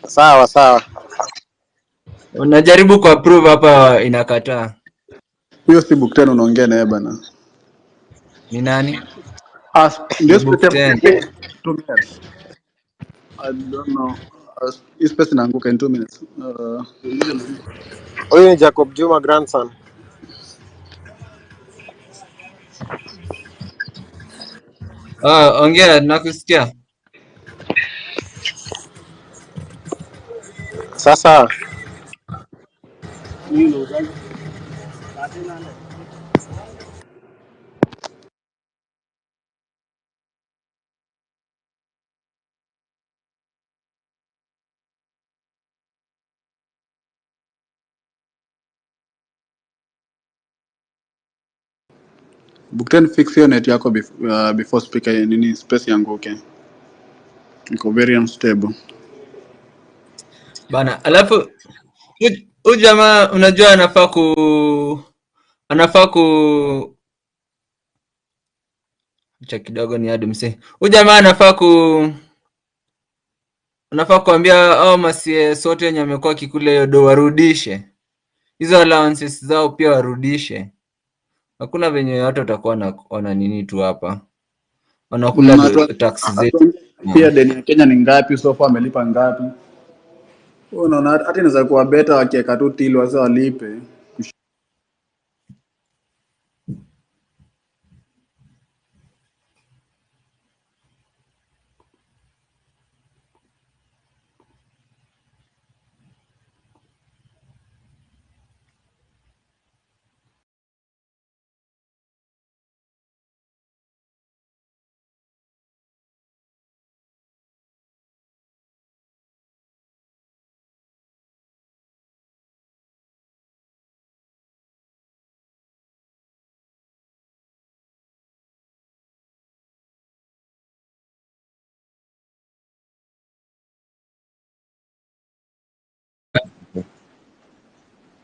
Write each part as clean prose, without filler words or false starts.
Sawa sawa. Unajaribu kuapprove hapa inakataa. Huyo si book 10 unaongea naye bana. Ni nani? Ndio Book space 10. 2 minutes. I don't know. Hii space inaanguka in 2 minutes. Huyu ni Jacob Juma grandson. Ongea nakusikia. Sasa Book 10 fix hiyo net yako before speaker nini space ianguke. Iko very unstable. Bana, alafu huyu jamaa unajua anafaa ku cha kidogo ni hadi msee. Huyu jamaa anafaa kuambia au masie sote wenye amekuwa kikule hiyo do warudishe. Hizo allowances zao pia warudishe. Hakuna venye watu watakuwa wana nini tu hapa. Wanakula taxi zetu. Pia deni ya Kenya ni ngapi? So far amelipa ngapi? Unaona hata inaweza kuwa better wakiweka tu till wase walipe.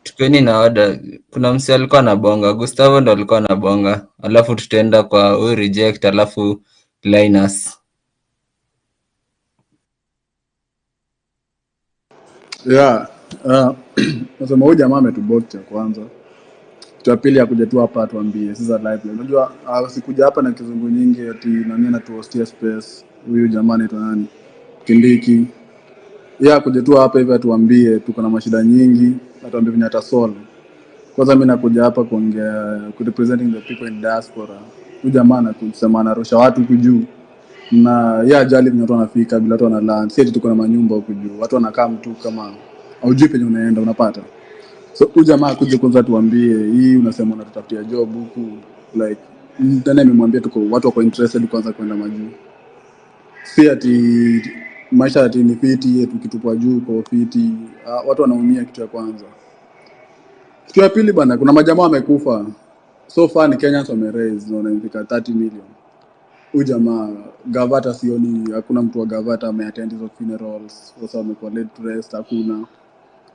Tukeni na order. Kuna msee alikuwa anabonga. Gustavo ndo alikuwa anabonga. Alafu tutaenda kwa huyu reject alafu Linus. Yeah. Nasema huyu jamaa ametubot cha kwanza. Cha pili ya kuja tu hapa atuambie sasa live. Unajua sikuja hapa na kizungu nyingi ati nani anatuhostia space. Huyu jamaa anaitwa nani? Kindiki. Yeah, kuja tu hapa hivi atuambie tuko na mashida nyingi, atuambie venye atasolve. Kwanza mimi nakuja hapa kuongea representing the people in diaspora. Huyu jamaa anakusema anarusha watu huku juu. Na yeye ajali venye watu wanafika bila watu wanaland. Sisi tuko na manyumba huku juu. Watu wanakaa mtu kama haujui penye unaenda unapata. So huyu jamaa akuje kwanza tuambie hii unasema unatutafutia job huku like tena nimemwambia tuko watu wako interested kwanza kwenda majuu. Si ati maisha ati ni fiti tukitupwa juu kwa fiti. Watu wanaumia kitu ya kwanza. Kitu ya pili bana, kuna majamaa wamekufa. So far ni Kenyans wameraise na wanafika 30 million. Huyu jamaa Gavata sioni, hakuna mtu wa Gavata ameattend hizo funerals. Sasa wamekuwa laid to rest hakuna.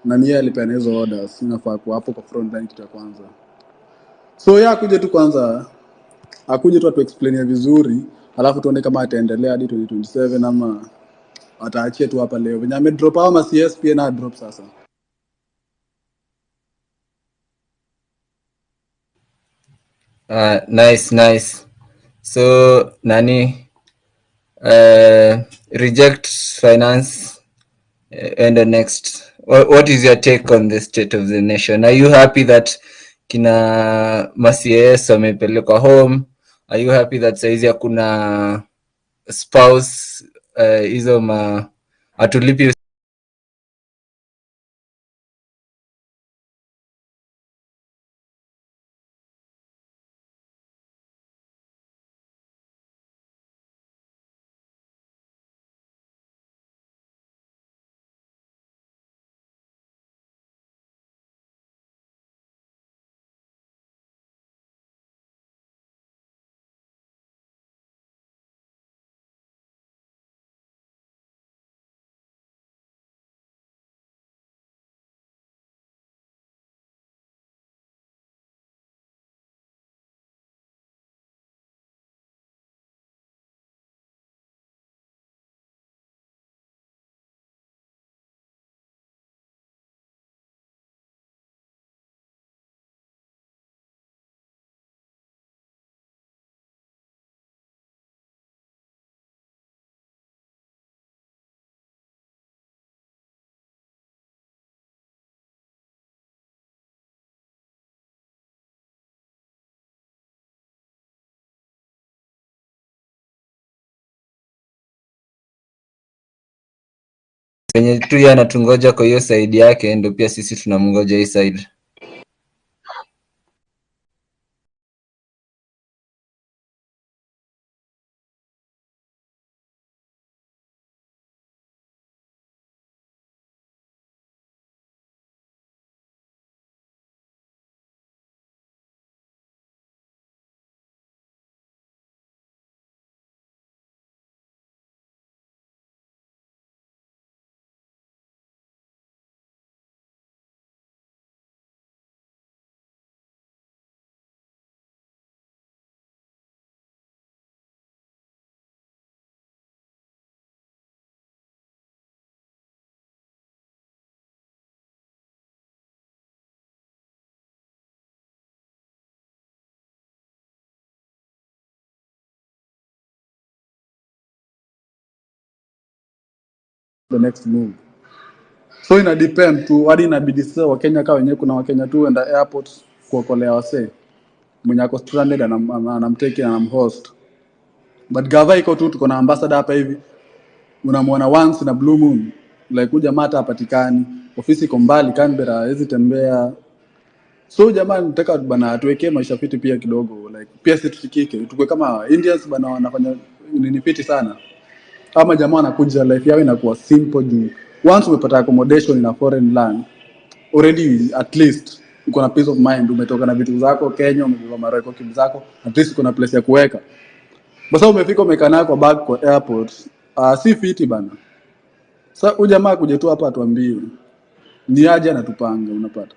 Na ni yeye alipeana hizo orders, inafaa kwa hapo kwa front line kitu ya kwanza. So yeye akuje tu kwanza, akuje tu atu explain vizuri, alafu tuone kama ataendelea hadi 2027 ama ataachia tu hapa leo. Venye ame drop ama CS pia na drop sasa. Nice. So nani reject finance and the next. What is your take on the state of the nation? Are you happy that kina ma-CS wamepelekwa home? Are you happy that saizi hakuna spouse hizo hatulipi Wenye tu yeye anatungoja kwa hiyo side yake, ndio pia sisi tunamngoja hii side. The next move. So ina depend tu, hadi inabidi sasa Wakenya kama wenyewe, kuna Wakenya tu enda airport kuokolea wasee mwenye ako stranded, anamtake na anamhost. But gava iko tu, tuko na ambassador hapa hivi, unamwona once na blue moon, like kuja mata hapatikani, ofisi iko mbali Canberra, hawezi tembea. So jamani, nataka bana tuwekee maisha fiti pia kidogo, like pia sisi tusikike, tukue kama Indians bana, wanafanya nini fiti sana. Ama jamaa wanakuja, life yao inakuwa simple juu once umepata accommodation in a foreign land, already at least uko na peace of mind, umetoka na vitu zako Kenya, umebeba mareko kibu zako, at least uko na place ya kuweka. Basi umefika umekaa nayo kwa bag kwa airport, si fiti bana. Sasa huyu jamaa kuja tu hapa atuambie ni aje anatupanga, unapata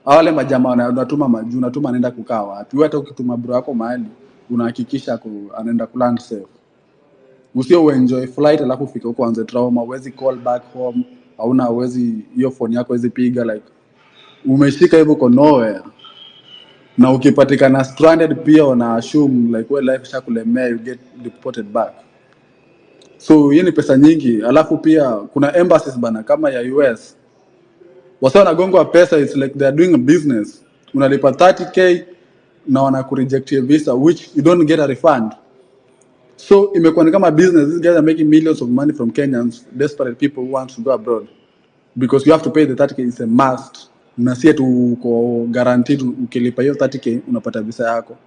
wale majamaa wanatuma maju, unatuma anaenda kukaa wapi? Wewe hata ukituma bro yako mahali unahakikisha anaenda kuland safe. Usio uenjoy flight alafu ufike huko anze trauma, uwezi call back home, hauna uwezi, hiyo phone yako hizi piga, like umeshika hivyo kwa nowhere. Na ukipatikana stranded pia wana assume like wewe life shakulemea, you get deported back. So hii ni pesa nyingi, alafu pia kuna embassies bana kama ya US. Wasa wanagongwa pesa, it's like they are doing a business. Unalipa 30k na wanakureject your visa which you don't get a refund. So imekuwa ni kama business. These guys are making millions of money from Kenyans, desperate people who want to go abroad. Because you have to pay the 30k, it's a must. Na si tu uko guaranteed ukilipa hiyo 30k unapata visa yako.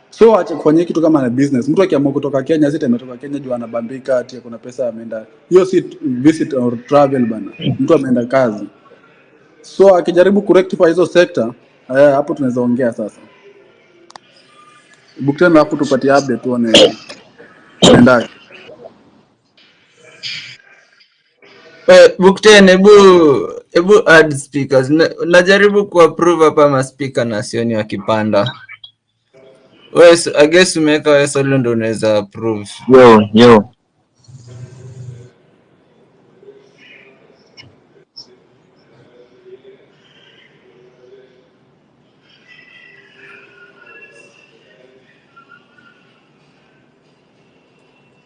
So acha kufanyia kitu kama na business. Mtu akiamua kutoka Kenya, sita ametoka Kenya juu anabambika ati kuna pesa ameenda. Hiyo si visit or travel bana. Mtu ameenda kazi. So akijaribu kurectify hizo sector, hapo tunaweza ongea sasa. Buktena hapo tupatie update tuone inaendaje. Bukten, hebu add speakers. Najaribu kuapprove hapa ma speaker na sioni wakipanda. Wewe I guess umeweka wewe solo ndio unaweza approve. Yo.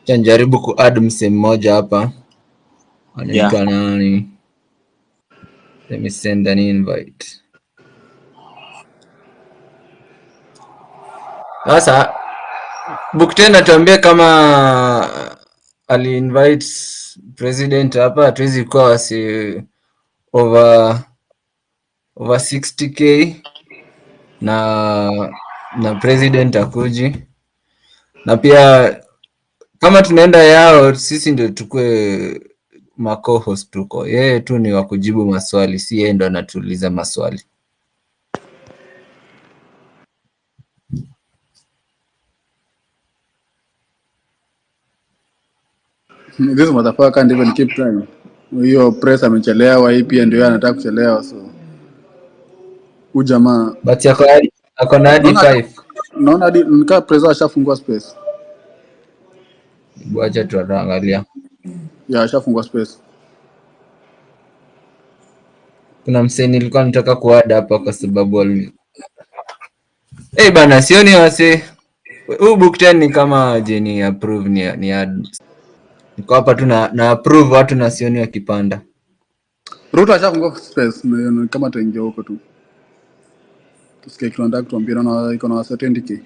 Jaribu ku-add mse mmoja hapa. Anaitwa nani? Let me send an invite. Sasa Bukten atuambie kama ali-invite president hapa, hatuwezi kuwa wasi over 60k na president akuji. Na pia kama tunaenda yao sisi ndio tukue ma-co-host tuko. Yeye tu ni wa kujibu maswali, si yeye ndo anatuuliza maswali. This motherfucker can't even keep time. Hiyo press amechelewa, hii pia ndio anataka kuchelewa, so ujamaa. But ako na hadi 5. Naona hadi nikaa press ashafungua space. Wacha tuangalia. Yeah, ashafungua space. Kuna msee nilikuwa nataka kuada hapa kwa sababu bana sioni wase. Huu Bukten ni kama jeni approve ni add. Niko hapa tu na approve watu na sioni wakipanda. Ruto ashafungua space, kama tuingia huko tu. Tusikie tunataka tuambie na iko na 20k.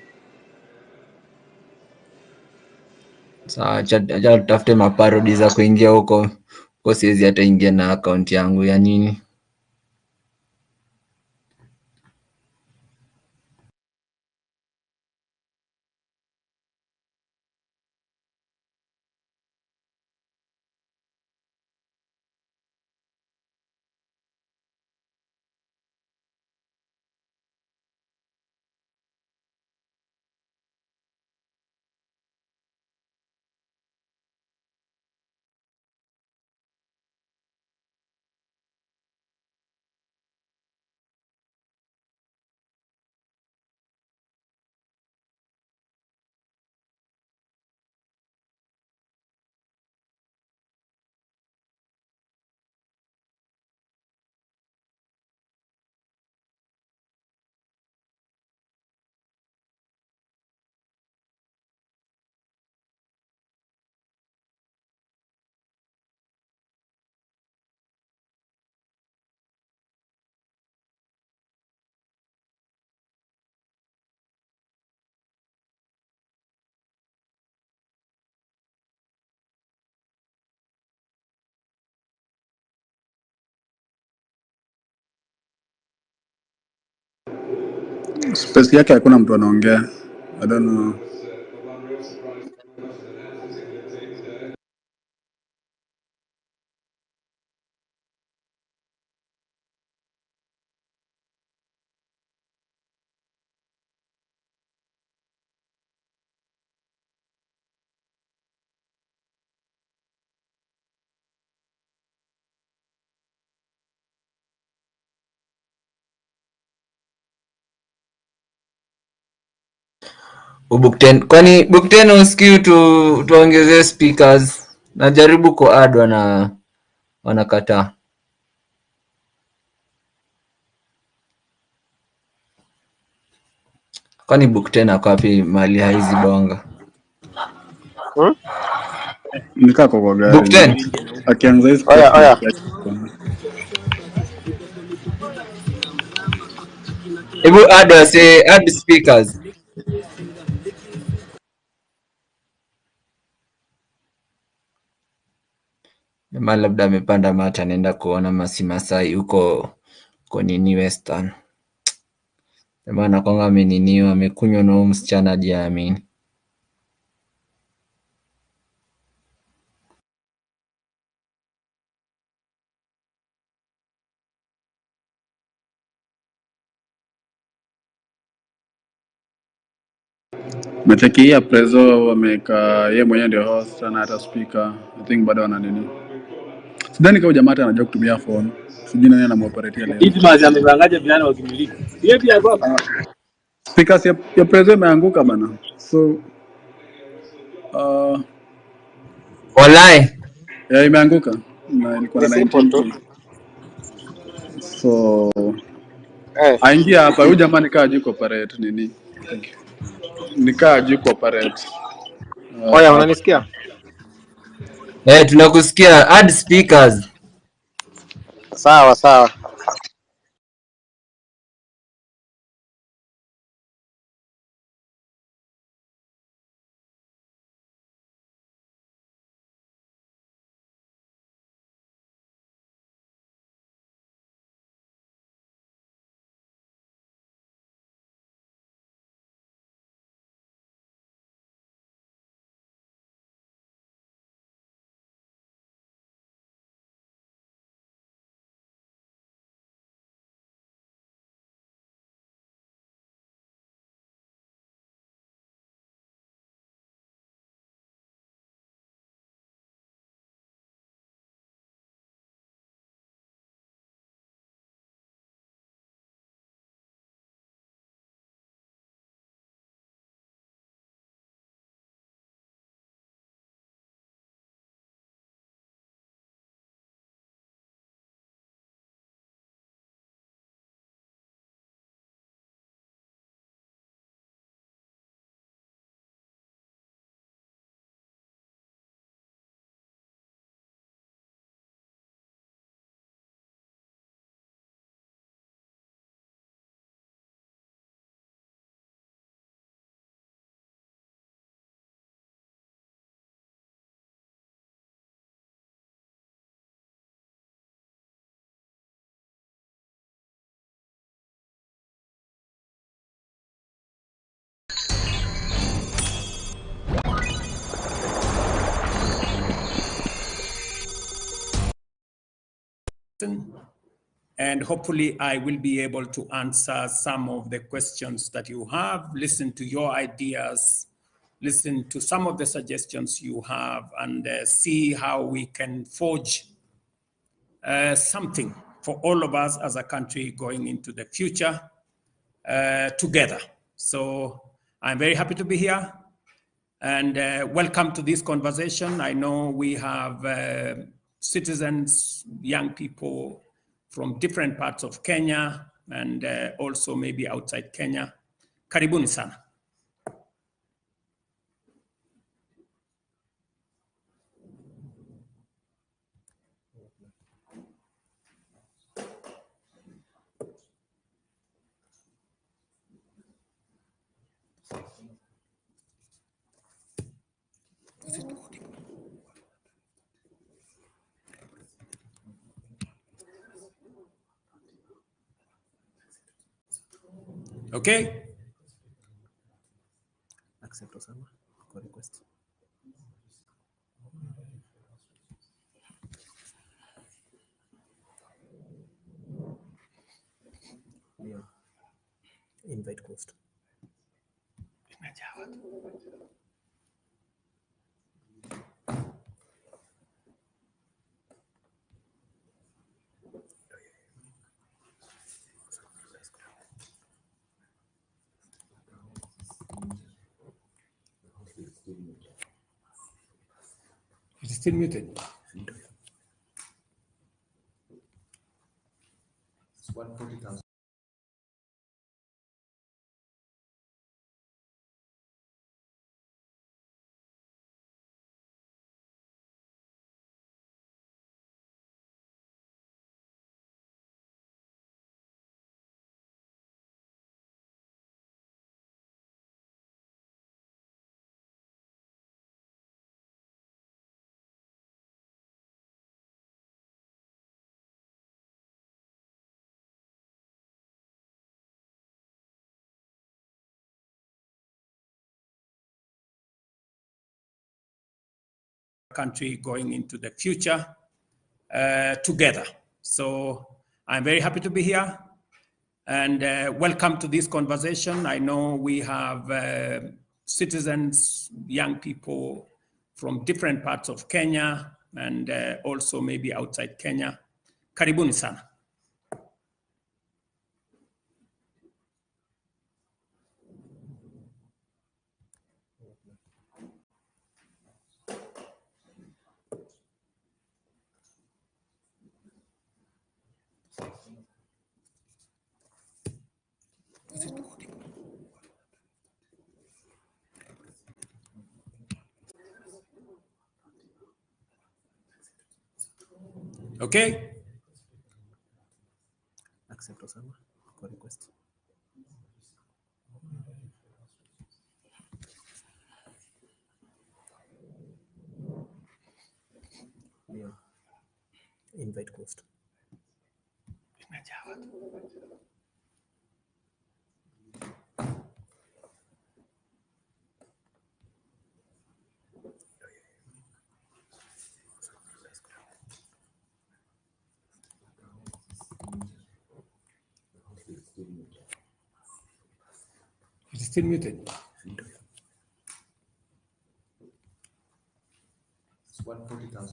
Sawa, acha tutafute maparodi za kuingia huko siwezi hata ingia na account yangu ya nini. Space yake hakuna mtu anaongea. I don't know. Bukten, kwani Bukten usikii tuongezee speakers? Najaribu ku-add wanakataa. Kwani Bukten ako wapi mali haizi bonga? Nikaa kwa gari. Bukten, Akianza hizi Oya. hebu add speakers. Jamaa labda amepanda mata anaenda kuona Masimasai huko nini Western. Jamaa anakwanga ameniniwa, amekunywa na huyu msichana hajiamini. Mecheki ya Prezo wameka yeye mwenyewe ndio host na hata speaker. I think bado wana nini. Sidhani kama jamaa anajua kutumia phone. Sijui nani anamoperate leo. Hizi mazi amevangaje vijana wakimiliki. Yeye pia hapo. Speakers ya Prezo imeanguka bana. So Walai. ya imeanguka na ilikuwa Ni na simple 19 tu. K. So aingia hapa huyu jamaa nikaa juu cooperate nini. Nikaa juu cooperate. Oya, unanisikia? Tunakusikia. Add speakers. Sawa. and hopefully I will be able to answer some of the questions that you have, listen to your ideas, listen to some of the suggestions you have, and see how we can forge something for all of us as a country going into the future together. So I'm very happy to be here, and welcome to this conversation. I know we have citizens, young people from different parts of Kenya and also maybe outside Kenya. Karibuni sana. Okay. Accept Osama for request. Yeah. Invite closed. It's still muted. It's 140,000. Country going into the future together. So I'm very happy to be here, and welcome to this conversation. I know we have citizens, young people from different parts of Kenya and also maybe outside Kenya. Karibuni sana. Okay. Accept Osama for request. Yeah. Invite closed. It's still muted. It's 140,000.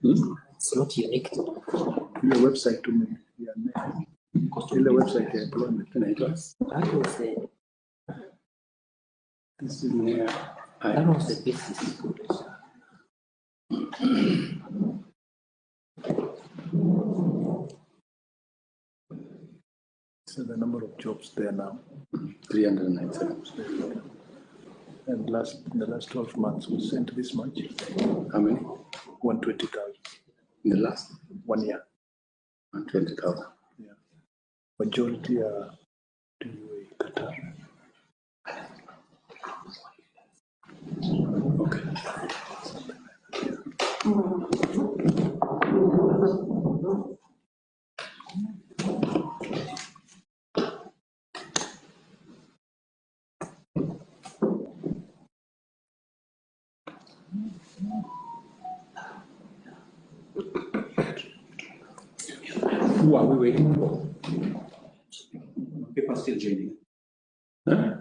It's not unique. Ile website ile website ya employment inaitwa. That was the This is where that was the basis. so the number of jobs there now. 397. And in the last 12 months we sent this much. How many? 120,000 In the last 1 year. 120,000. Yeah. Majority are to Qatar. Okay. Who are we waiting for? People still joining. Huh?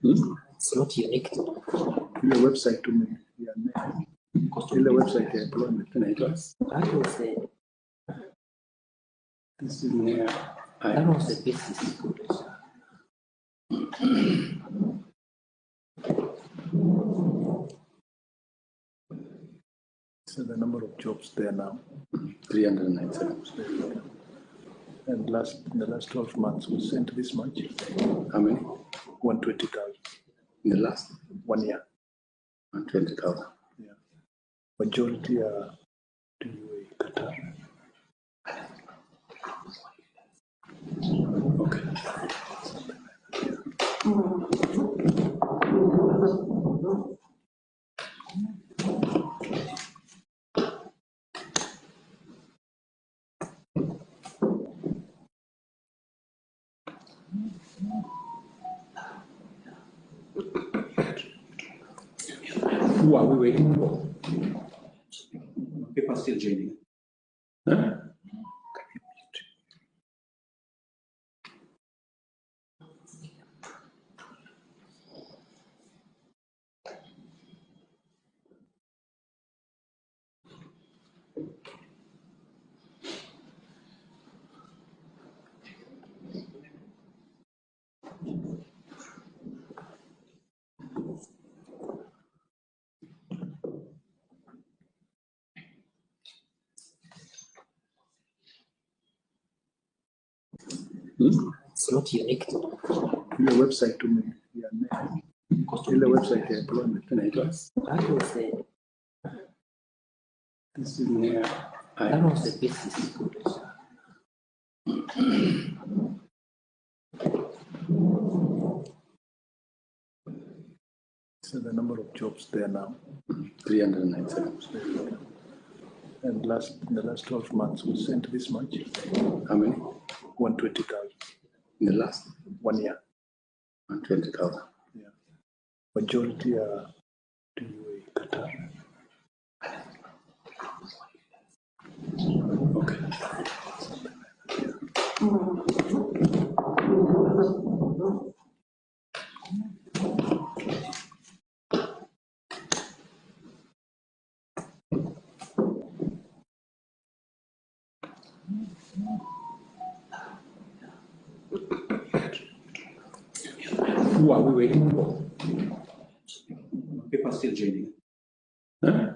It's not unique. Ile website ile website ya employment inaitwa. That was the This is where that was the basis. so the number of jobs there now. 397. And in the last 12 months we sent this much. How many? 120,000 In the last 1 year. 120,000. Yeah. Majority are to Qatar. Okay. Who are we waiting for? People still joining. Huh? It's not unique. Ile website ile website ya employment inaitwa. That was the This is where that was the basis. so the number of jobs there now. 397. And in the last 12 months we sent this much. How many? 120,000 In the last 1 year. 120,000. Yeah. Majority are to Qatar. Okay. Who are we waiting for? People still joining. Huh?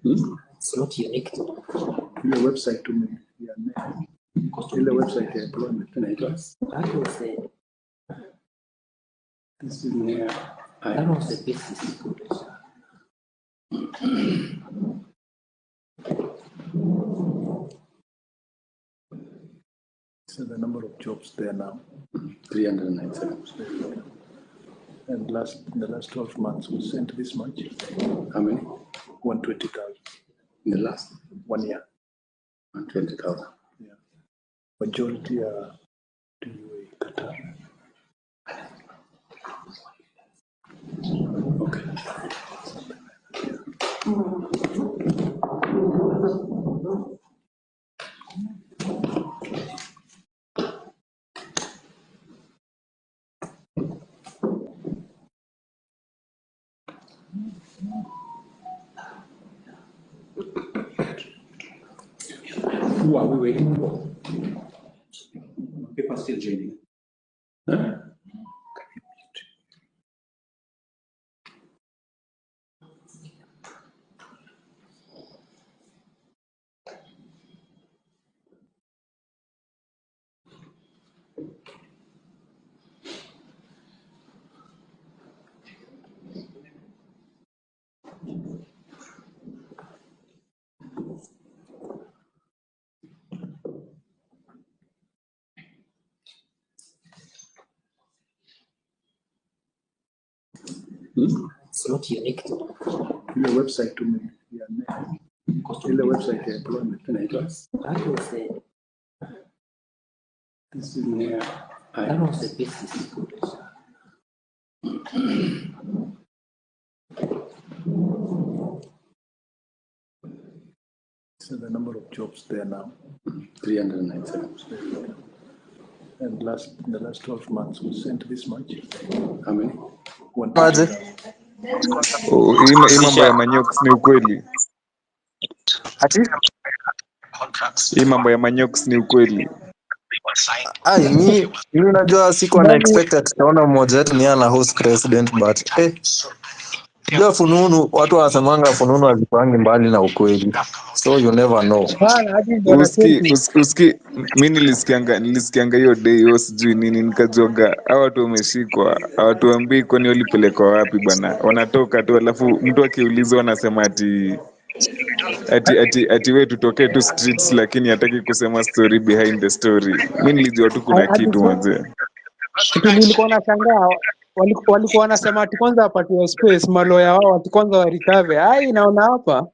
It's not unique to Ile website to me. Yeah, ile website ya employment. that was This is that was the basis. so the number of jobs there now. 397. And in the last 12 months, we sent this much. How many? 120,000. In the last 1 year. 120,000. Yeah. Majority are to UAE, Qatar. Okay. Who are we waiting for? People still joining. Huh? It's not unique to Ile website to me. Yeah, ile website ya employment. that was This is that was the basis. so the number of jobs there now. 397. And in the last 12 months, we sent this much. How many? 120,000. Hii mambo ya manyox ni ukweli? Hii mambo ya manyox ni ukweli? Mimi najua siko na expect ataona mmoja wetu ni ana host president, but ndio fununu, watu wanasemanga fununu hazipangi mbali na ukweli, so you never know. Uski mimi nilisikianga hiyo day hiyo sijui nini, nikajoga hao watu wameshikwa, hawatuambii kwani walipelekwa wapi bana, wanatoka tu alafu mtu akiulizwa anasema ati wewe tutokee tu streets, lakini hataki kusema story behind the story. Mimi nilijua tu kuna kitu mzee. Kitu nilikuwa nashangaa walikuwa wanasema ati kwanza apatiwe space maloya wao ati kwanza warikave. Naona hapa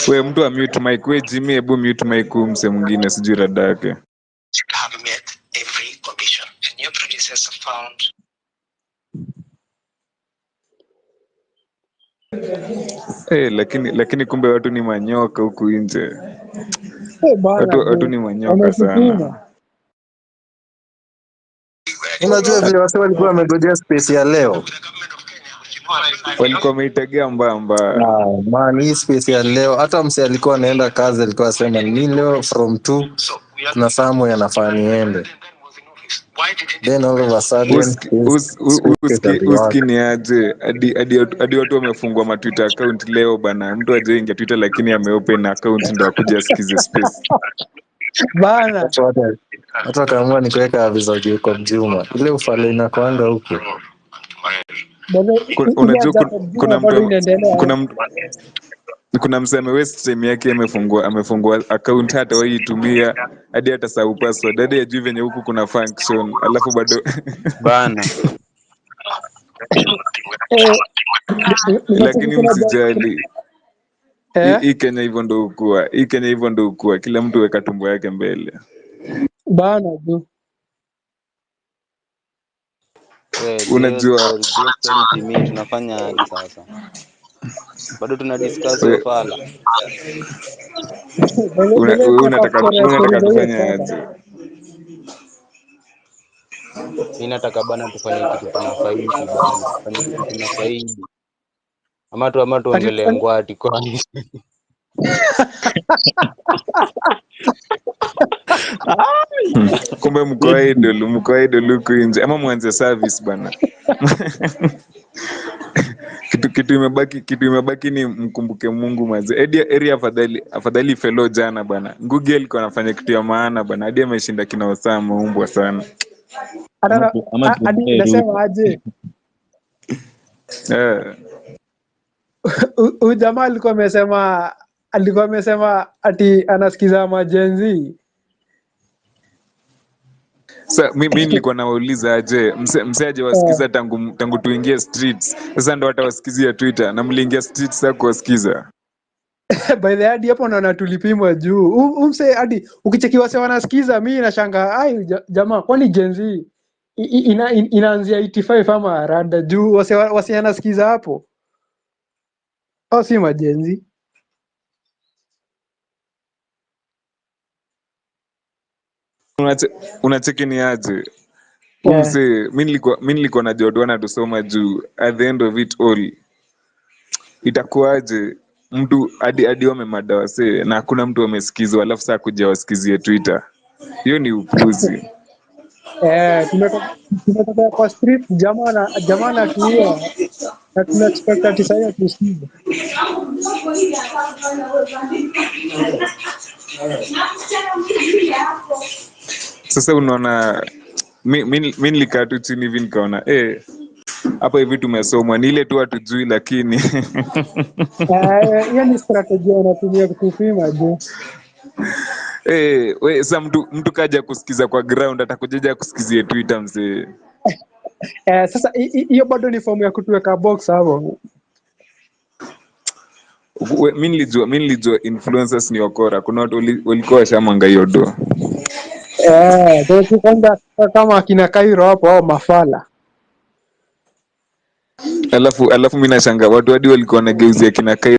wewe mtu wa mute mic, wewe Jimmy, hebu mute mic mse mwingine sijui rada yake. Lakini kumbe watu ni manyoka huku nje. Watu ni manyoka sana. Unajua vile watu walikuwa wamegojea space ya leo. Walikuwa wameitegea mbamba. Man, hii space ya leo hata mse alikuwa anaenda kazi alikuwa asema ni leo from 2 kuna samu yanafaa niende. Then all of a sudden uskini aje hadi watu wamefungua ma Twitter account leo bana, mtu aje ingia Twitter lakini ameopen account ndo akuja sikize space bana. Watu wakaamua ni kuweka vizuri kwa Juma ile ufale inakwanga huko. Unajua kuna mseme waste time yake amefungua account hata waitumia hadi hata sahau password hadi ajui venye huku kuna function alafu bado bana. Lakini msijali, hii Kenya hivyo ndo ukua, kila mtu weka tumbo yake mbele bana tu. Unajua mimi tunafanya aje sasa? Bado tuna discuss ufala. Unataka kufanya aje? Mimi nataka bana tufanye kitu tunafaidi bana. Tufanye kitu tunafaidi. Ama tuongelee ngwati kwani. Kumbe mko idol huku nje ama mwanze service bana. Kitu imebaki ni mkumbuke Mungu manze. Area afadhali fellow jana bana. Ngugi alikuwa anafanya kitu ya maana bana. Hadi ameshinda kina Osama umbwa sana. Hadi nasema aje, huyu jamaa alikuwa amesema ati anasikiza majenzi. Sasa mimi nilikuwa nawauliza aje, mse aje wasikiza tangu tuingie streets. Sasa ndo watawasikizia Twitter na mliingia streets sasa kuwasikiza. By the hadi hapo naona tulipimwa juu. Umse hadi ukichekiwa sasa wanasikiza, mimi nashangaa ai jamaa, kwani jenzi inaanzia 85 ama rada juu wase anasikiza hapo. Au si majenzi? Unacheki ni aje? Umse mimi nilikuwa najua watu wanatusoma juu at the end of it all itakuwaje mtu hadi wamemada wase na hakuna mtu amesikizwa alafu saa kuja wasikizie Twitter. Hiyo ni upuzi. Tumetoka kwa street jamaa na tuia na tunacheka ati sasa tusikize. Sasa unaona mimi nilikaa tu chini hivi nikaona hapa hivi tumesomwa ni ile tu hatujui lakini hiyo ni strategia unatumia kutupima je. Sasa mtu kaja kusikiza kwa ground atakujaja kusikizie Twitter mzee. Sasa hiyo bado ni form ya kutuweka box hapo. Mimi nilijua influencers ni wakora. Kuna watu walikuwa washamanga hiyo do. Kwanza kama akina Cairo hapo au mafala. Alafu mimi nashangaa watu hadi walikuwa wanageuzia kina Cairo.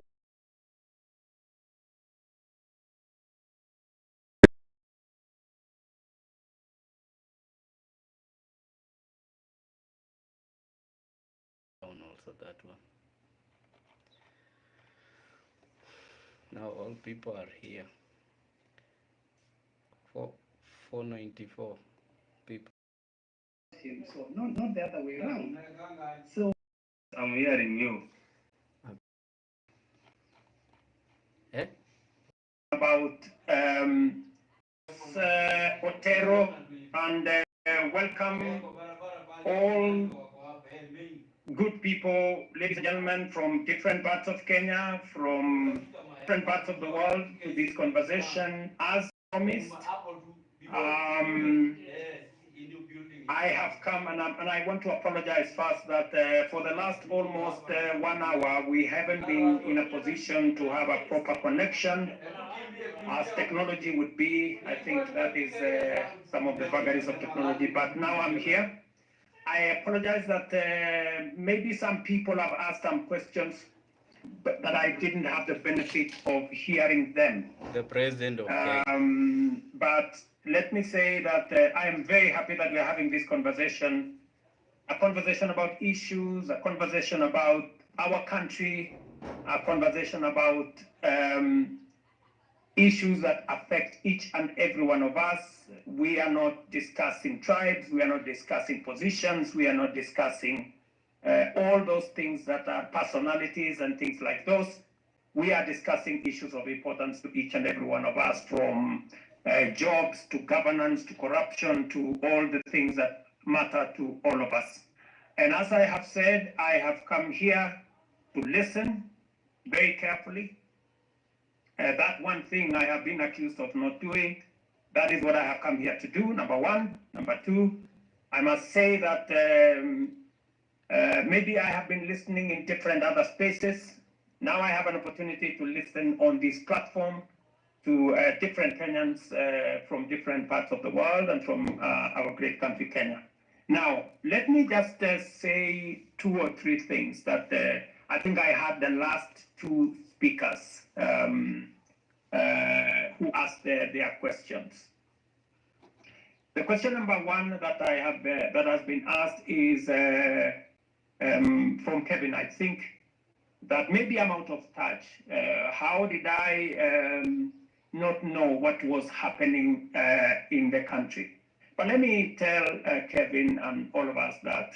Also that one. Now all people are here. 494 people. So not the other way around. So I'm hearing you. About Otero and welcome all good people, ladies and gentlemen, from different parts of Kenya, from different parts of the world to this conversation. As promised, I have come and I want to apologize first that for the last almost 1 hour, we haven't been in a position to have a proper connection as technology would be. I think that is some of the vagaries of technology, but now I'm here. I apologize that maybe some people have asked some questions, but that I didn't have the benefit of hearing them. The president of Kenya. But let me say that I am very happy that we are having this conversation, a conversation about issues, a conversation about our country, a conversation about issues that affect each and every one of us. We are not discussing tribes, we are not discussing positions, we are not discussing all those things that are personalities and things like those. We are discussing issues of importance to each and every one of us, from jobs to governance to corruption to all the things that matter to all of us. And as I have said, I have come here to listen very carefully. That one thing I have been accused of not doing, that is what I have come here to do, number one. Number two, I must say that maybe I have been listening in different other spaces. Now I have an opportunity to listen on this platform to different Kenyans from different parts of the world and from our great country, Kenya. Now, let me just say 2 or 3 things that I think I had the last 2 speakers who asked their questions. The question number 1 that I have that has been asked is from Kevin, I think, that maybe I'm out of touch. How did I not know what was happening in the country. But let me tell Kevin and all of us that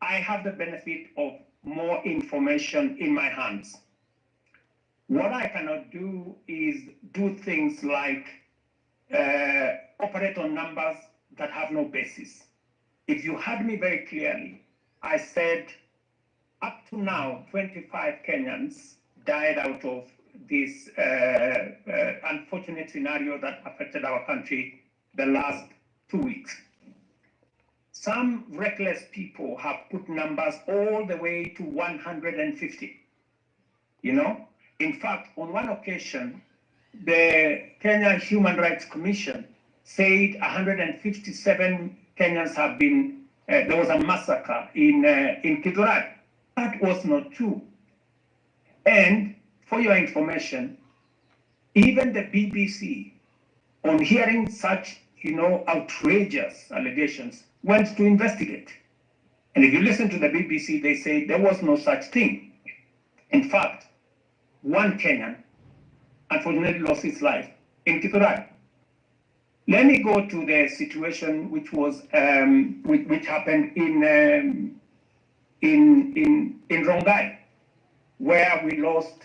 I have the benefit of more information in my hands. What I cannot do is do things like operate on numbers that have no basis. If you heard me very clearly, I said up to now, 25 Kenyans died out of this unfortunate scenario that affected our country the last 2 weeks. Some reckless people have put numbers all the way to 150. You know, in fact, on one occasion, the Kenya Human Rights Commission said 157 Kenyans have been, there was a massacre in Kithurai. That was not true. And for your information, even the BBC, on hearing such, outrageous allegations, went to investigate. And if you listen to the BBC, they say there was no such thing. In fact, one Kenyan unfortunately lost his life in Kithurai. Let me go to the situation which was which happened in Rongai, where we lost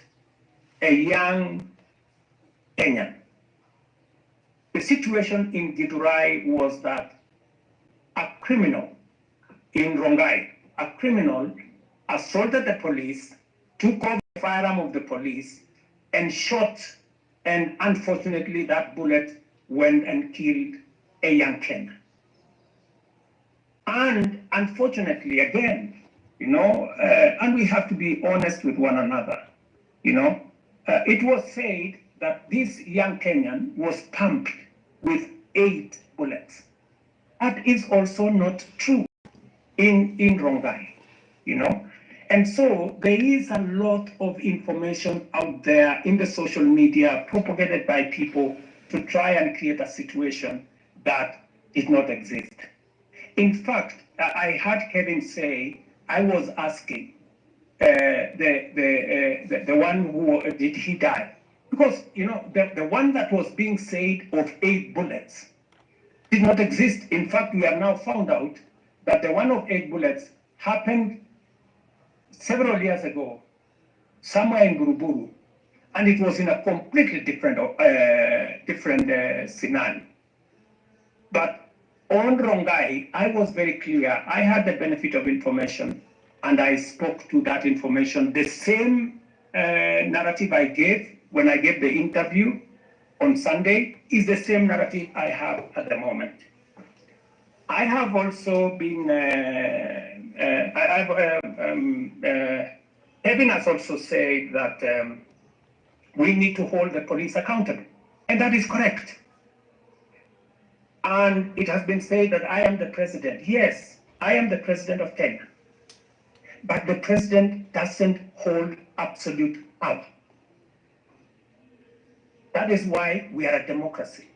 a young Kenyan. The situation in Kithurai was that a criminal in Rongai, a criminal assaulted the police, took off the firearm of the police, and shot, and unfortunately that bullet went and killed a young Kenyan. And unfortunately, again, and we have to be honest with one another, it was said that this young Kenyan was pumped with 8 bullets. That is also not true in Rongai, And so there is a lot of information out there in the social media propagated by people to try and create a situation that did not exist. In fact, I heard Kevin say, I was asking the one who did he die? Because, the one that was being said of 8 bullets did not exist. In fact, we have now found out that the one of 8 bullets happened several years ago, somewhere in Buruburu, and it was in a completely different scenario. But on Rongai, I was very clear. I had the benefit of information, and I spoke to that information. The same narrative I gave when I gave the interview on Sunday is the same narrative I have at the moment. I have also been, Kevin has also said that we need to hold the police accountable, and that is correct. And it has been said that I am the president. Yes, I am the president of Kenya, but the president doesn't hold absolute power. That is why we are a democracy.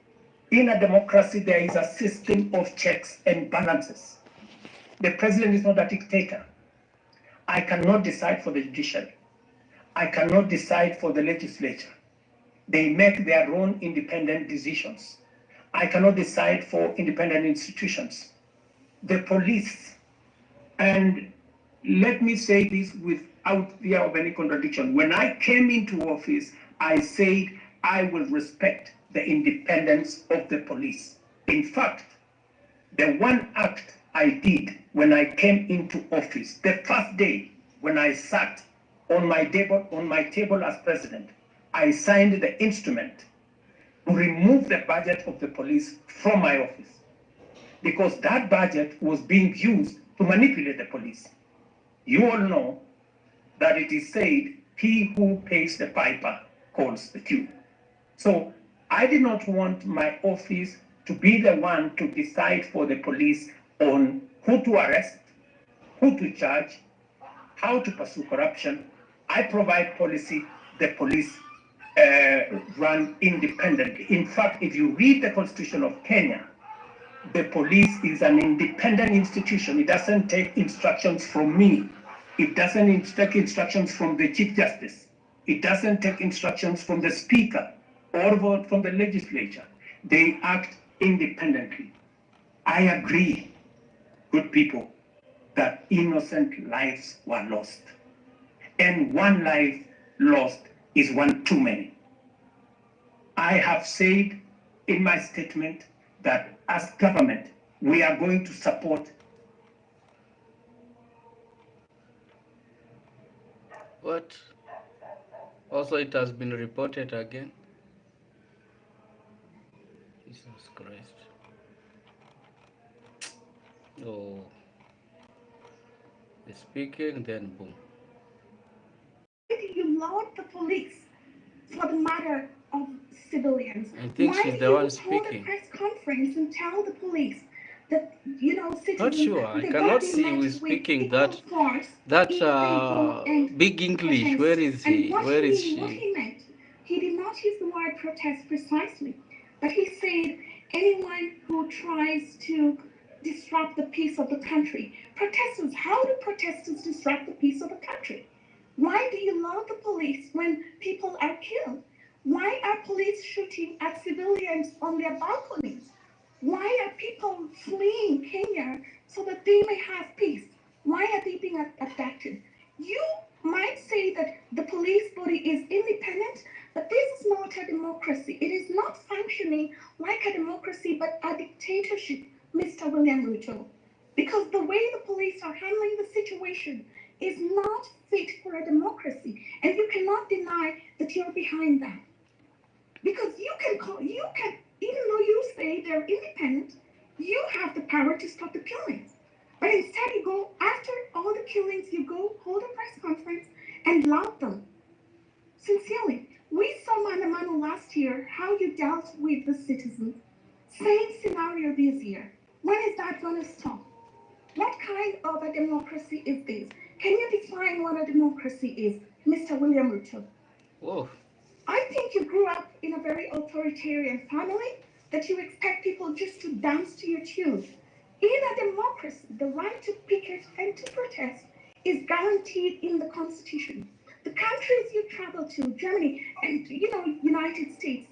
In a democracy, there is a system of checks and balances. The president is not a dictator. I cannot decide for the judiciary. I cannot decide for the legislature. They make their own independent decisions. I cannot decide for independent institutions. The police, and let me say this without fear of any contradiction. When I came into office, I said I will respect the independence of the police. In fact, the one act I did when I came into office, the first day when I sat on my table as president, I signed the instrument to remove the budget of the police from my office, because that budget was being used to manipulate the police. You all know that it is said, he who pays the piper calls the tune. So I did not want my office to be the one to decide for the police on who to arrest, who to charge, how to pursue corruption. I provide policy, the police run independently. In fact, if you read the Constitution of Kenya, the police is an independent institution. It doesn't take instructions from me. It doesn't take instructions from the Chief Justice. It doesn't take instructions from the Speaker. or vote from the legislature. They act independently. I agree, good people, that innocent lives were lost. And one life lost is one too many. I have said in my statement that as government, we are going to support. What? Also, it has been reported again. Jesus Christ. Oh, the speaking, then boom. You laud the police for the matter of civilians. I think she's the one Why do you hold a speaking. press conference and tell the police that, citizens, Not sure. I they cannot gotta be see who met is with speaking equal that force if they go and big English. protest? Where is And he? what Where is what she? he meant, he did not use the word protest precisely, but he said anyone who tries to disrupt the peace of the country. Protesters, how do protesters disrupt the peace of the country? Why do you love the police when people are killed? Why are police shooting at civilians on their balconies? Why are people fleeing Kenya so that they may have peace? Why are they being abducted? You might say that the police body is independent, but this is not a democracy. It is not functioning like a democracy, but a dictatorship, Mr. William Ruto. Because the way the police are handling the situation is not fit for a democracy, and you cannot deny that you're behind that. Because even though you say they're independent, you have the power to stop the killings. But instead you go, after all the killings, you go hold a press conference and laud them. Sincerely, we saw Manamano last year, how you dealt with the citizens. Same scenario this year. When is that going to stop? What kind of a democracy is this? Can you define what a democracy is, Mr. William Ruto? Whoa. I think you grew up in a very authoritarian family that you expect people just to dance to your tune. In a democracy, the right to picket and to protest is guaranteed in the Constitution. The countries you travel to, Germany and United States,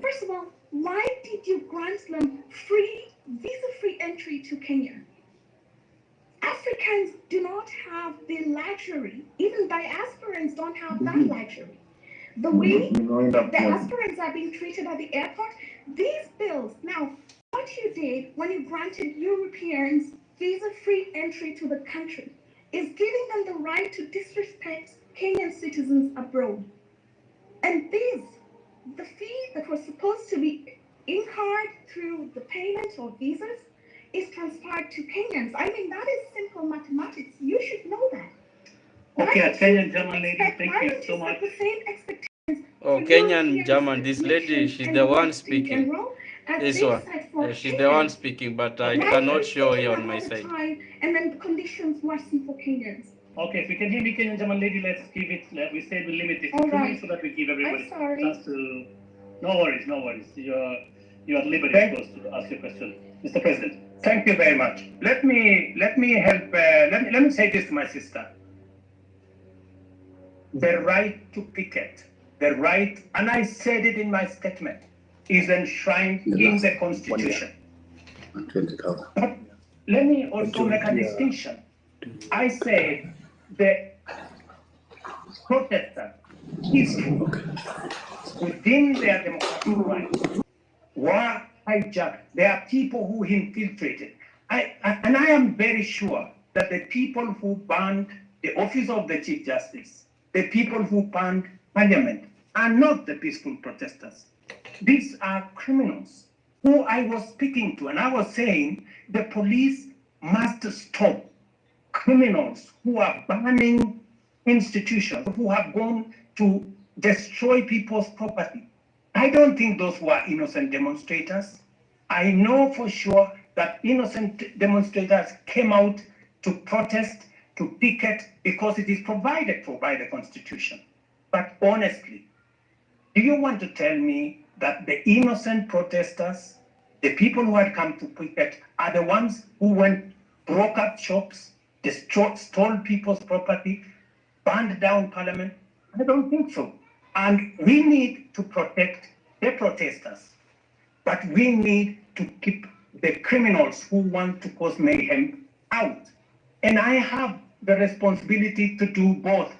first of all, why did you grant them visa-free entry to Kenya? Africans do not have the luxury, even diasporans don't have that luxury. The way diasporans are being treated at the airport, these bills, now, what you did when you granted Europeans visa-free entry to the country is giving them the right to disrespect Kenyan citizens abroad. And the fee that was supposed to be incurred through the payment of visas is transferred to Kenyans. I mean, that is simple mathematics. You should know that. Okay, Kenyan German lady, thank you so much. The same expectations Oh, Kenyan German. This lady, she's the one speaking. This one. She's the one speaking, but I cannot show here on my side. And then the conditions worsen for Kenyans. Okay, if you can hear me, Kenyan German lady, let's give it. We said we limit it to 2 minutes so that we give everybody a chance to. No worries, no worries. You are at liberty, of course, to ask your question, Mr. President. Thank you very much. Let me help. Let me say this to my sister. The right to picket, the right, and I said it in my statement, is enshrined in the Constitution. But let me also make a distinction. I say the protester is within their democratic rights were hijacked. There are people who infiltrated. And I am very sure that the people who banned the office of the Chief Justice, the people who banned Parliament, are not the peaceful protesters. These are criminals who I was speaking to, and I was saying the police must stop criminals who are burning institutions, who have gone to destroy people's property. I don't think those were innocent demonstrators. I know for sure that innocent demonstrators came out to protest, to picket, because it is provided for by the Constitution. But honestly, do you want to tell me that the innocent protesters, the people who had come to picket, are the ones who went, broke up shops, stole people's property, burned down Parliament? I don't think so. And we need to protect the protesters, but we need to keep the criminals who want to cause mayhem out. And I have the responsibility to do both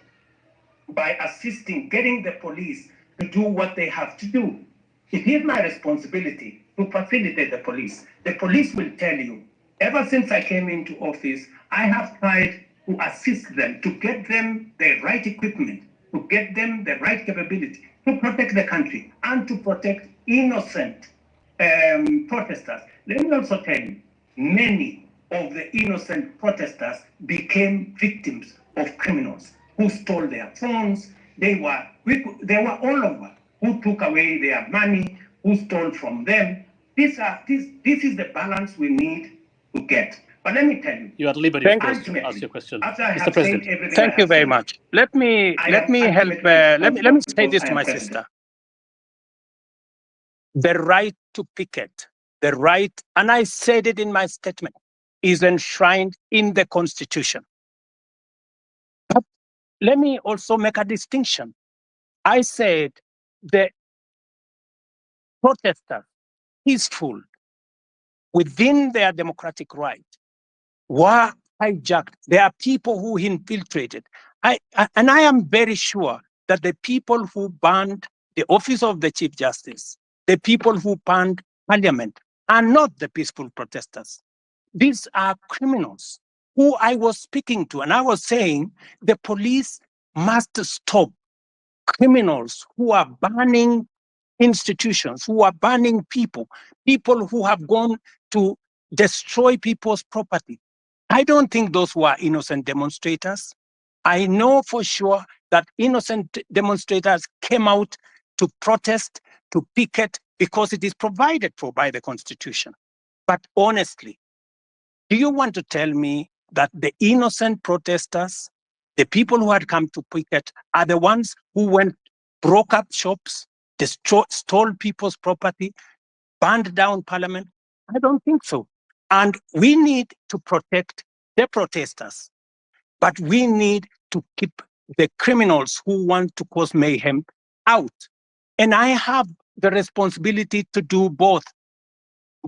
by assisting, getting the police to do what they have to do. It is my responsibility to facilitate the police. The police will tell you, ever since I came into office, I have tried to assist them, to get them the right equipment, to get them the right capability, to protect the country and to protect innocent protesters. Let me also tell you, many of the innocent protesters became victims of criminals who stole their phones. They were all over, who took away their money, who stole from them. This is the balance we need to get. But let me tell you, you are at liberty, of course, to ask your question, Mr. President. Thank you very much. Let me help. Let me say this to my sister. The right to picket, the right, and I said it in my statement, is enshrined in the Constitution. But let me also make a distinction. I said the protesters, peaceful, within their democratic right, were hijacked. There are people who infiltrated. And I am very sure that the people who banned the office of the Chief Justice, the people who banned Parliament, are not the peaceful protesters. These are criminals who I was speaking to, and I was saying the police must stop criminals who are banning institutions, who are banning people who have gone to destroy people's property. I don't think those were innocent demonstrators. I know for sure that innocent demonstrators came out to protest, to picket, because it is provided for by the Constitution. But honestly, do you want to tell me that the innocent protesters, the people who had come to picket, are the ones who went, broke up shops, stole people's property, burned down Parliament? I don't think so. And we need to protect the protesters, but we need to keep the criminals who want to cause mayhem out. And I have the responsibility to do both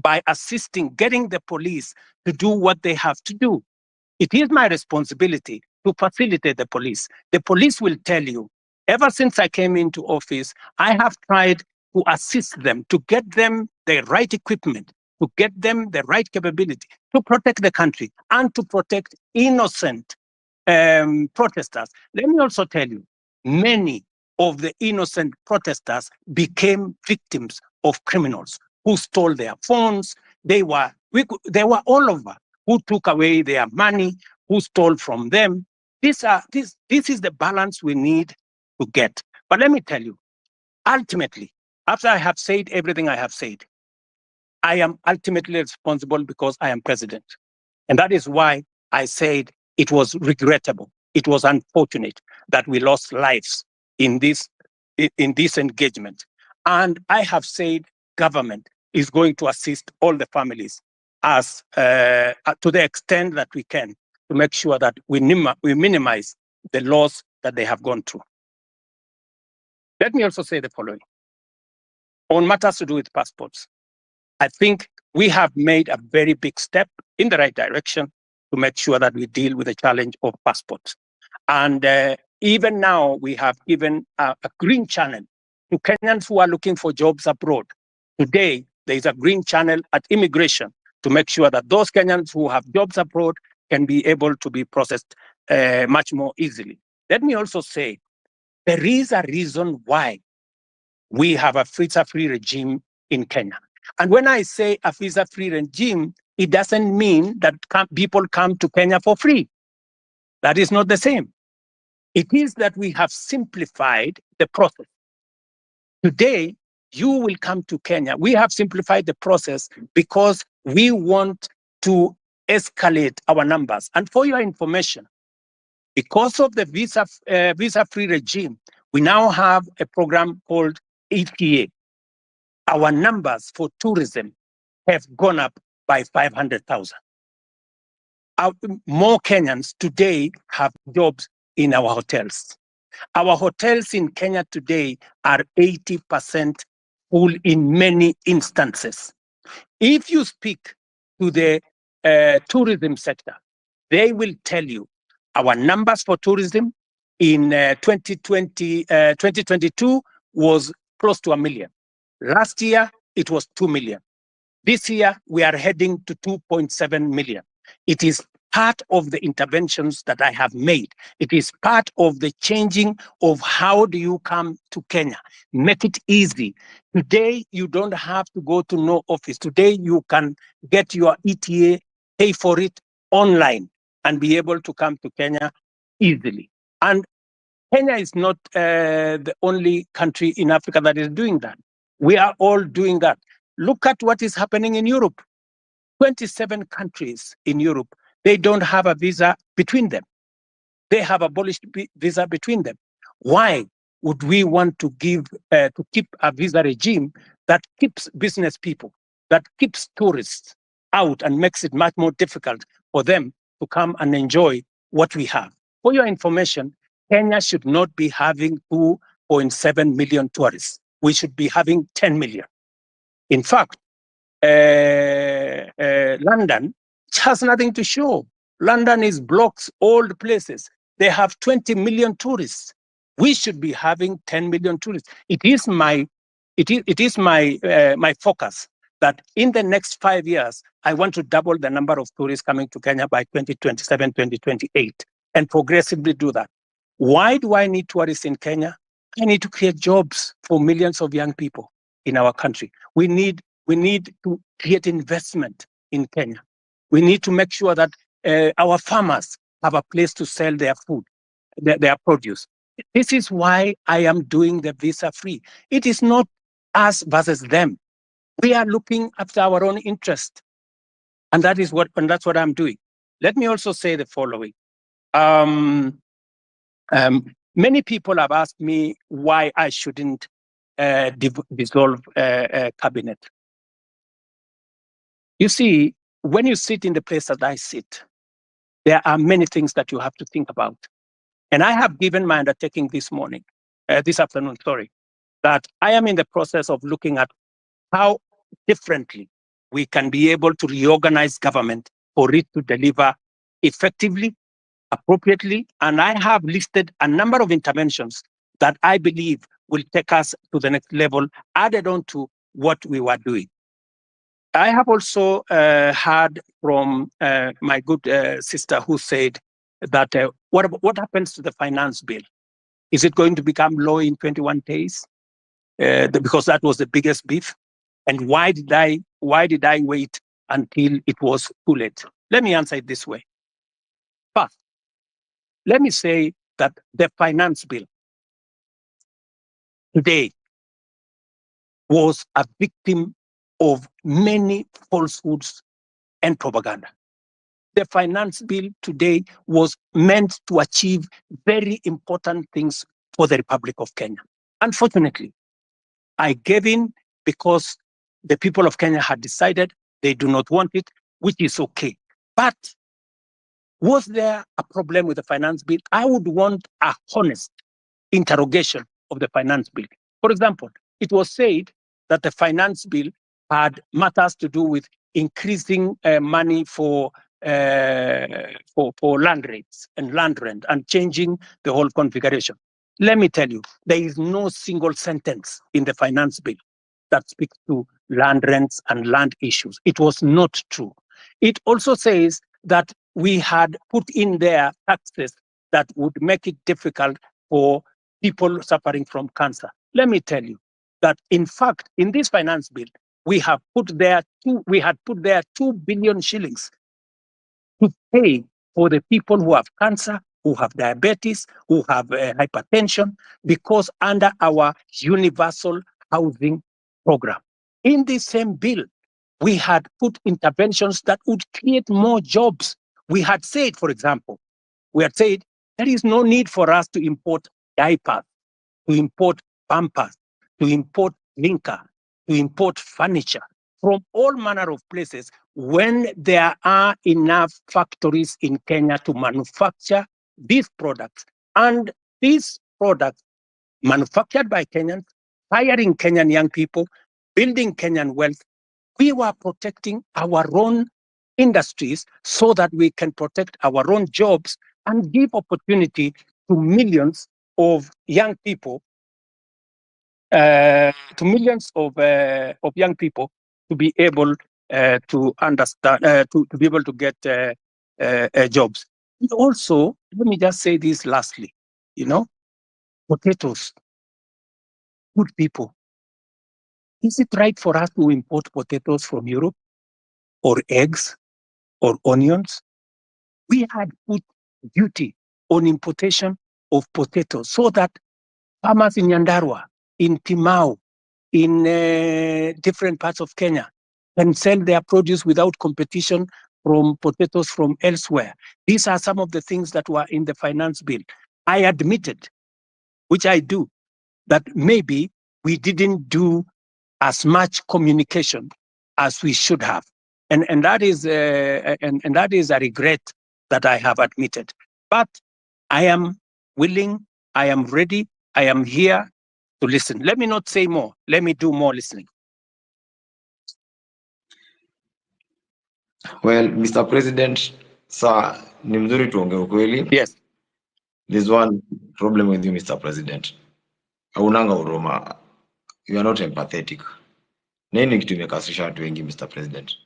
by assisting, getting the police to do what they have to do. It is my responsibility to facilitate the police. The police will tell you, ever since I came into office, I have tried to assist them, to get them the right equipment, to get them the right capability to protect the country and to protect innocent protesters. Let me also tell you, many of the innocent protesters became victims of criminals who stole their phones. They were all over, who took away their money, who stole from them. This is the balance we need to get. But let me tell you, ultimately, after I have said everything I have said, I am ultimately responsible because I am president. And that is why I said it was regrettable. It was unfortunate that we lost lives in this engagement. And I have said government is going to assist all the families as to the extent that we can to make sure that we minimize the loss that they have gone through. Let me also say the following. On matters to do with passports, I think we have made a very big step in the right direction to make sure that we deal with the challenge of passports. And even now, we have given a green channel to Kenyans who are looking for jobs abroad. Today, there is a green channel at immigration to make sure that those Kenyans who have jobs abroad can be able to be processed much more easily. Let me also say, there is a reason why we have a visa-free regime in Kenya. And when I say a visa-free regime, it doesn't mean that people come to Kenya for free. That is not the same. It is that we have simplified the process. Today, you will come to Kenya. We have simplified the process because we want to escalate our numbers. And for your information, because of the visa-free regime, we now have a program called ETA. Our numbers for tourism have gone up by 500,000. More Kenyans today have jobs in our hotels. Our hotels in Kenya today are 80% full in many instances. If you speak to the tourism sector, they will tell you our numbers for tourism in 2022 was close to 1 million. Last year, it was 2 million. This year, we are heading to 2.7 million. It is part of the interventions that I have made. It is part of the changing of how do you come to Kenya. Make it easy. Today, you don't have to go to no office. Today, you can get your ETA, pay for it online, and be able to come to Kenya easily. And Kenya is not the only country in Africa that is doing that. We are all doing that. Look at what is happening in Europe. 27 countries in Europe, they don't have a visa between them. They have abolished visa between them. Why would we want to keep a visa regime that keeps business people, that keeps tourists out and makes it much more difficult for them to come and enjoy what we have? For your information, Kenya should not be having 2.7 million tourists. We should be having 10 million. In fact, London has nothing to show. London is blocks, old places. They have 20 million tourists. We should be having 10 million tourists. It is my focus that in the next 5 years, I want to double the number of tourists coming to Kenya by 2027, 2028, and progressively do that. Why do I need tourists in Kenya? I need to create jobs for millions of young people in our country. We need to create investment in Kenya. We need to make sure that our farmers have a place to sell their food, their produce. This is why I am doing the visa free. It is not us versus them. We are looking after our own interest. And that's what I'm doing. Let me also say the following. Many people have asked me why I shouldn't dissolve a cabinet. You see, when you sit in the place that I sit, there are many things that you have to think about. And I have given my undertaking this afternoon, that I am in the process of looking at how differently we can be able to reorganize government for it to deliver effectively, appropriately. And I have listed a number of interventions that I believe will take us to the next level, added on to what we were doing. I have also heard from my good sister who said that what happens to the finance bill? Is it going to become law in 21 days? Because that was the biggest beef. And why did I wait until it was too late? Let me answer it this way. First, let me say that the finance bill today was a victim of many falsehoods and propaganda. The finance bill today was meant to achieve very important things for the Republic of Kenya. Unfortunately, I gave in because the people of Kenya had decided they do not want it, which is okay. But was there a problem with the finance bill? I would want a honest interrogation of the finance bill. For example, it was said that the finance bill had matters to do with increasing money for land rates and land rent and changing the whole configuration. Let me tell you, there is no single sentence in the finance bill that speaks to land rents and land issues. It was not true. It also says that we had put in there taxes that would make it difficult for people suffering from cancer. Let me tell you that, in fact, in this finance bill, we had put there 2 billion shillings to pay for the people who have cancer, who have diabetes, who have hypertension, because under our universal housing program. In this same bill, we had put interventions that would create more jobs. We had said, for example, there is no need for us to import diapers, to import pampers, to import linker, to import furniture from all manner of places when there are enough factories in Kenya to manufacture these products. And these products manufactured by Kenyans, hiring Kenyan young people, building Kenyan wealth, we were protecting our own industries so that we can protect our own jobs and give opportunity to millions of young people, to be able to understand, to be able to get jobs. And also, let me just say this lastly, potatoes, good people. Is it right for us to import potatoes from Europe or eggs or onions? We had put duty on importation of potatoes so that farmers in Nyandarua, in Timau, in different parts of Kenya can sell their produce without competition from potatoes from elsewhere. These are some of the things that were in the finance bill. I admitted, which I do, that maybe we didn't do as much communication as we should have. And that is a regret that I have admitted. But I am willing, I am ready, I am here to listen. Let me not say more. Let me do more listening. Well, Mr. President, sir, ni mzuri tuongee ukweli. Yes. There's one problem with you, Mr. President. Haunanga huruma. You are not empathetic. Nini kitu imekasirisha watu wengi, Mr. President?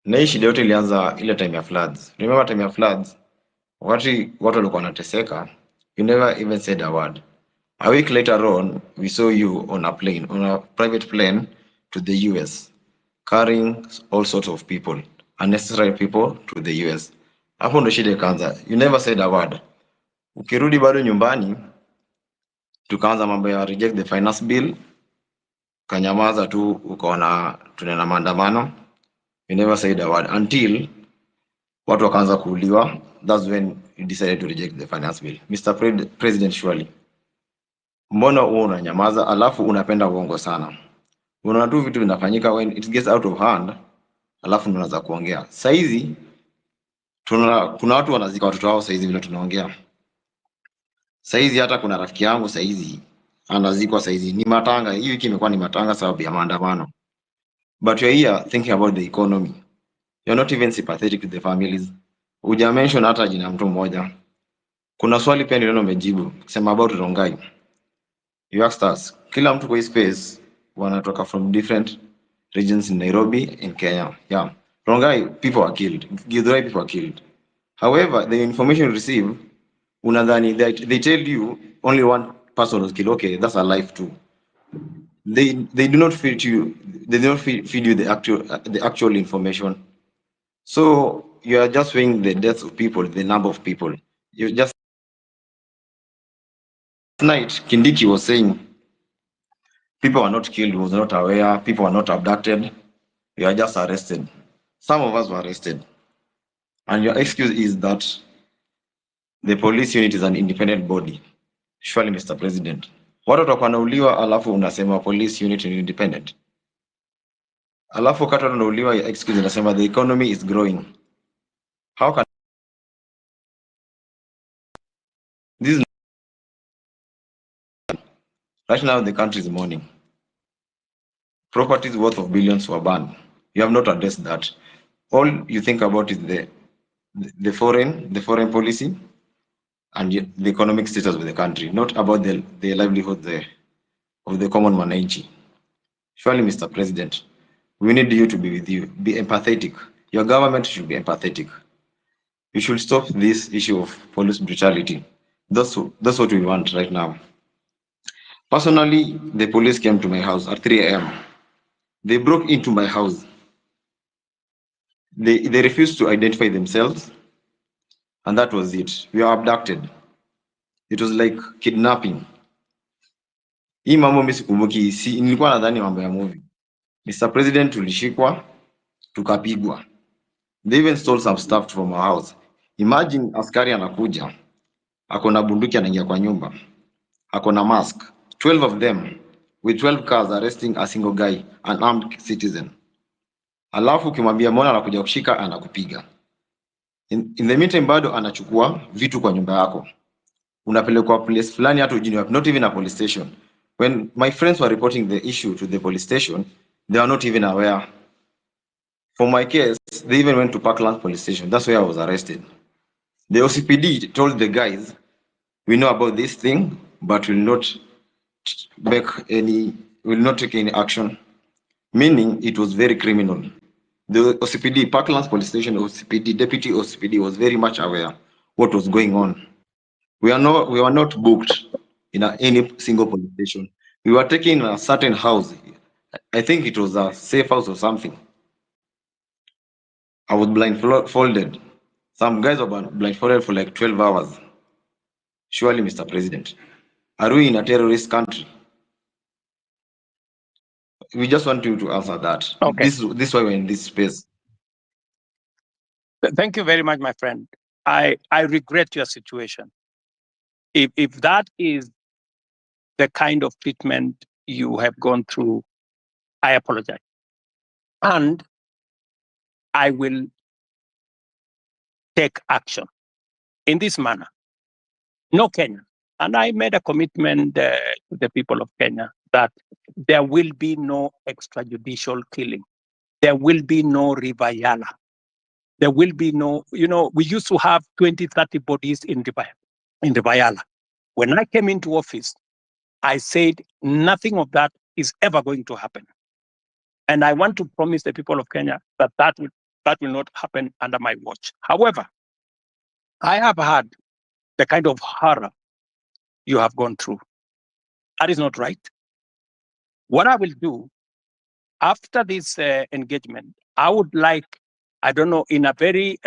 Na hii shida yote ilianza ile time ya floods. Remember time ya floods? Wakati watu walikuwa wanateseka, you never even said a word. A week later on, we saw you on a private plane to the US, carrying all sorts of people, unnecessary people to the US. Hapo ndo shida ikaanza. You never said a word. Ukirudi bado nyumbani, tukaanza mambo ya reject the finance bill, kanyamaza tu, ukaona tunaenda maandamano. You never said a word until watu wakaanza kuuliwa. That's when you decided to reject the finance bill. Mr. President, surely, mbona uo unanyamaza alafu unapenda uongo sana? Unaona tu vitu vinafanyika when it gets out of hand, alafu unaanza kuongea. Saizi kuna watu wanazika watoto wao saizi vile tunaongea. Saizi hata kuna rafiki yangu saizi anazikwa saizi. Ni matanga, hii wiki imekuwa ni matanga sababu ya maandamano. But you're here thinking about the economy. You're not even sympathetic to the families. Uja mention hata jina mtu mmoja. Kuna swali pia niliona umejibu sema about Rongai. You asked us, kila mtu kwa hii space wanatoka from different regions in Nairobi, in Kenya. Yeah. Rongai, people are killed. Githurai, people are killed. However, the information you receive, unadhani they tell you only one person was killed. Okay, that's a life too. They do not feed you. They do not feed you the actual information. So you are just weighing the deaths of people, the number of people. You just tonight, Kindiki was saying people are not killed, was not aware, people are not abducted. You are just arrested. Some of us were arrested. And your excuse is that the police unit is an independent body. Surely, Mr. President. Watu watakuwa wanauliwa alafu unasema police unit is independent. Alafu wakati wanauliwa your excuse unasema the economy is growing. How can this right now the country is mourning. Properties worth of billions were banned. You have not addressed that. All you think about is the foreign policy and the economic status of the country, not about the livelihood of the common mananchi. Surely, Mr. President, we need you to be with you. Be empathetic. Your government should be empathetic. You should stop this issue of police brutality. That's what we want right now. Personally, the police came to my house at 3 a.m. They broke into my house. They refused to identify themselves, and that was it. We were abducted. It was like kidnapping. Hii mambo mimi sikumbuki, nilikuwa nadhani mambo ya movie. Mr. President, tulishikwa, tukapigwa. They even stole some stuff from our house. Imagine askari anakuja, akona bunduki anaingia kwa nyumba, akona mask, 12 of them with 12 cars arresting a single guy, an armed citizen. Alafu ukimwambia mbona anakuja kushika, anakupiga. In the meantime bado anachukua vitu kwa nyumba yako. Unapelekwa place fulani hata ujini wapi, not even a police station. When my friends were reporting the issue to the police station, they were not even aware. For my case, they even went to Parkland police station. That's where I was arrested. The OCPD told the guys, we know about this thing, but will not take any action. Meaning it was very criminal. The OCPD, Parklands Police Station OCPD, Deputy OCPD was very much aware what was going on. We were not booked in any single police station. We were taken in a certain house. I think it was a safe house or something. I was blindfolded. Some guys were blindfolded for like 12 hours. Surely, Mr. President, are we in a terrorist country? We just want you to answer that. Okay. This is why we're in this space. Thank you very much, my friend. I regret your situation. If that is the kind of treatment you have gone through, I apologize. And I will take action in this manner. No Kenyan. And I made a commitment to the people of Kenya that there will be no extrajudicial killing. There will be no River Yala. There will be no, we used to have 20, 30 bodies in River Yala. When I came into office, I said nothing of that is ever going to happen. And I want to promise the people of Kenya that that will not happen under my watch. However, I have had the kind of horror you have gone through. That is not right. What I will do after this engagement, I would like, I don't know, in a very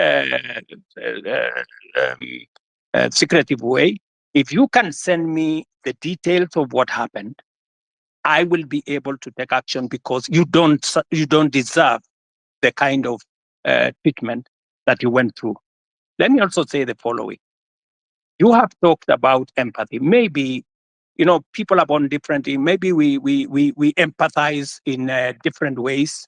secretive way, if you can send me the details of what happened, I will be able to take action, because you don't deserve the kind of treatment that you went through. Let me also say the following. You have talked about empathy. Maybe, people are born differently. Maybe we empathize in different ways.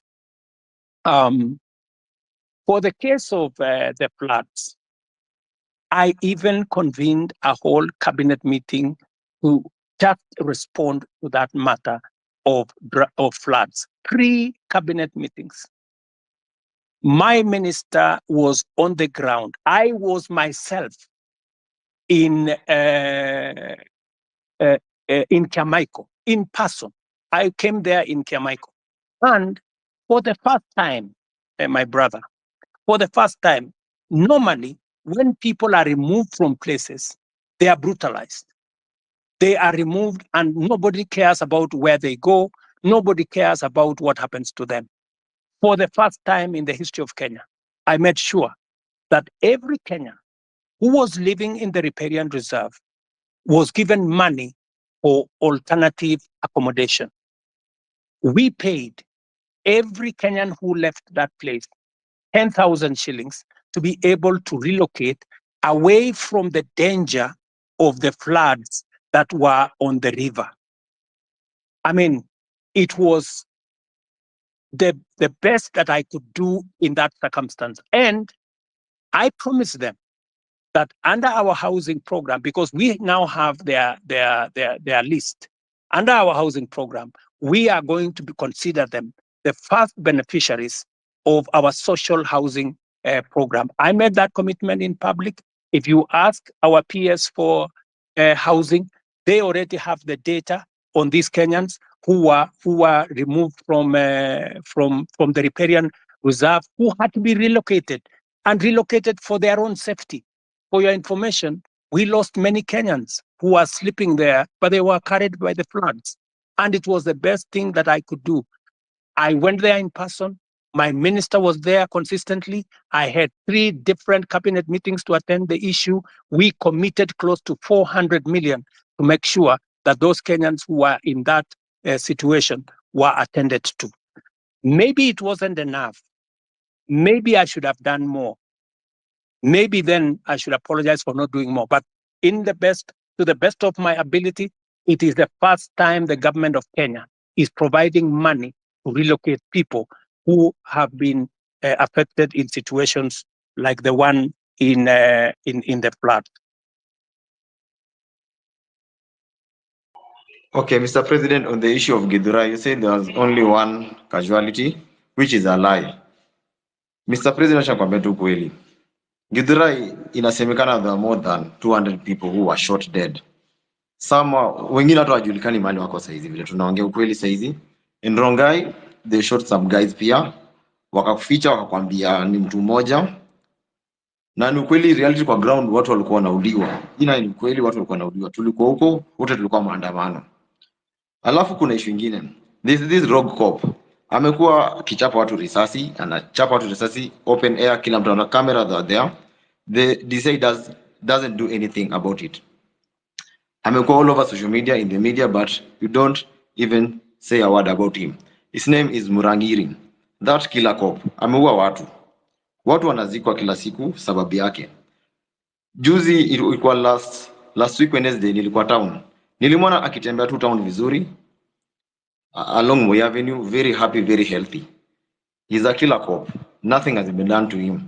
For the case of the floods, I even convened a whole cabinet meeting to just respond to that matter of floods. 3 cabinet meetings. My minister was on the ground. I was myself in Kiamaiko, in person. I came there in Kiamaiko. And for the first time, my brother, for the first time, normally when people are removed from places, they are brutalized. They are removed and nobody cares about where they go. Nobody cares about what happens to them. For the first time in the history of Kenya, I made sure that every Kenyan who was living in the riparian reserve was given money for alternative accommodation. We paid every Kenyan who left that place 10,000 shillings to be able to relocate away from the danger of the floods that were on the river. I mean, it was the best that I could do in that circumstance. And I promised them that under our housing program, because we now have their list, under our housing program, we are going to consider them the first beneficiaries of our social housing program. I made that commitment in public. If you ask our peers for housing, they already have the data on these Kenyans who were removed from the riparian reserve, who had to be relocated and relocated for their own safety. For your information, we lost many Kenyans who were sleeping there, but they were carried by the floods. And it was the best thing that I could do. I went there in person. My minister was there consistently. I had 3 different cabinet meetings to attend the issue. We committed close to 400 million to make sure that those Kenyans who were in that situation were attended to. Maybe it wasn't enough. Maybe I should have done more. Maybe then I should apologize for not doing more. But to the best of my ability, it is the first time the government of Kenya is providing money to relocate people who have been affected in situations like the one in the flood. Okay, Mr. President, on the issue of Githurai, you said there was only one casualty, which is a lie. Mr. President, acha nikwambie tu kweli. Githurai inasemekana there are more than 200 people who were shot dead. Wengine hata hawajulikani mahali wako saizi vile tunaongea ukweli saizi. In Rongai, they shot some guys pia. Wakakuficha wakakwambia ni mtu mmoja. Na ni ukweli reality kwa ground watu walikuwa wanauliwa. Ina ni ukweli watu walikuwa wanauliwa. Tulikuwa huko, wote tulikuwa maandamano. Alafu kuna issue nyingine. This rogue cop amekuwa kichapa watu risasi, anachapa watu risasi open air, kila mtu ana camera there. The DCI doesn't do anything about it. Amekuwa all over social media, in the media, but you don't even say a word about him. His name is Murangiri. That killer cop ameua watu. Watu wanazikwa kila siku sababu yake. Juzi ilikuwa last week Wednesday nilikuwa town. Nilimwona akitembea tu town vizuri. Along Moi Avenue, very happy, very healthy. He's a killer cop. Nothing has been done to him.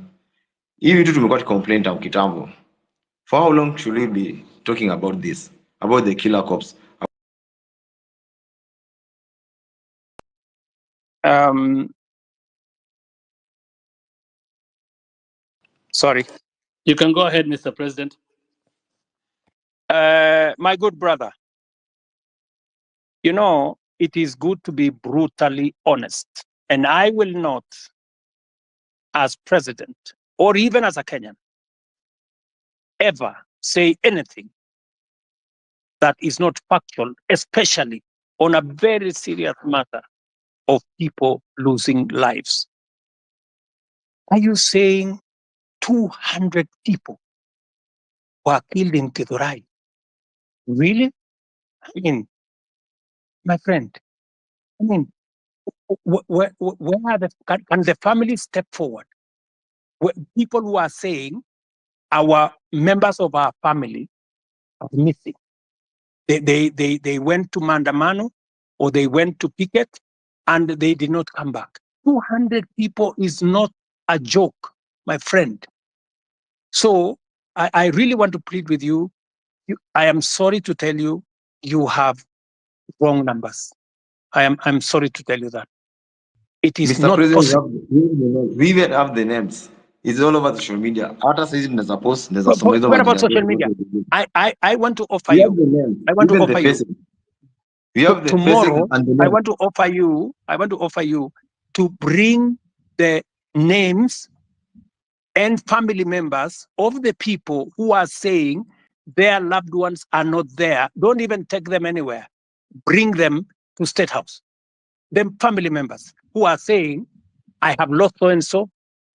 Hivi tu tumekuwa complaint tangu kitambo. For how long should we be talking about this? About the killer cops? Sorry. You can go ahead, Mr. President. My good brother, you know, it is good to be brutally honest. And I will not, as president, or even as a Kenyan, ever say anything that is not factual, especially on a very serious matter of people losing lives. Are you saying 200 people were killed in Githurai? Really? I mean, my friend, I mean, where are can the family step forward? People who are saying our members of our family are missing. They went to Mandamano or they went to picket and they did not come back. 200 people is not a joke, my friend. So I really want to plead with you. I am sorry to tell you, you have wrong numbers. I'm sorry to tell you that. It is Mr. not President, possible. we even have the names. It's all over social media. Hata saizi tunaweza post, tunaweza soma hizo What about majina social zote. media? I want to offer We you. have the names. I want to Even the offer you. faces. We have the faces Tomorrow, and the I names. want to offer you to bring the names and family members of the people who are saying their loved ones are not there. Don't even take them anywhere. Bring them to State House. Them family members who are saying, I have lost so and so.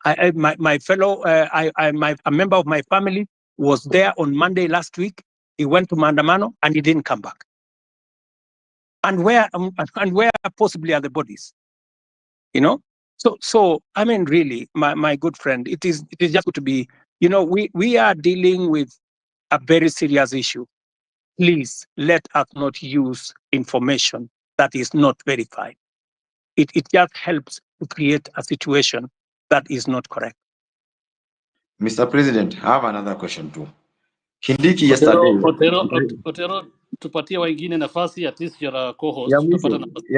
My fellow, a member of my family was there on Monday last week. He went to Mandamano and he didn't come back. And where possibly are the bodies? You know. So I mean, really, my good friend, it is just good to be. You know, we are dealing with a very serious issue. Please let us not use information that is not verified. It just helps to create a situation that is not correct. Mr. President, I have another question too. Kindiki yesterday. Otero, tupatie wengine nafasi, at least you're a co-host. Ya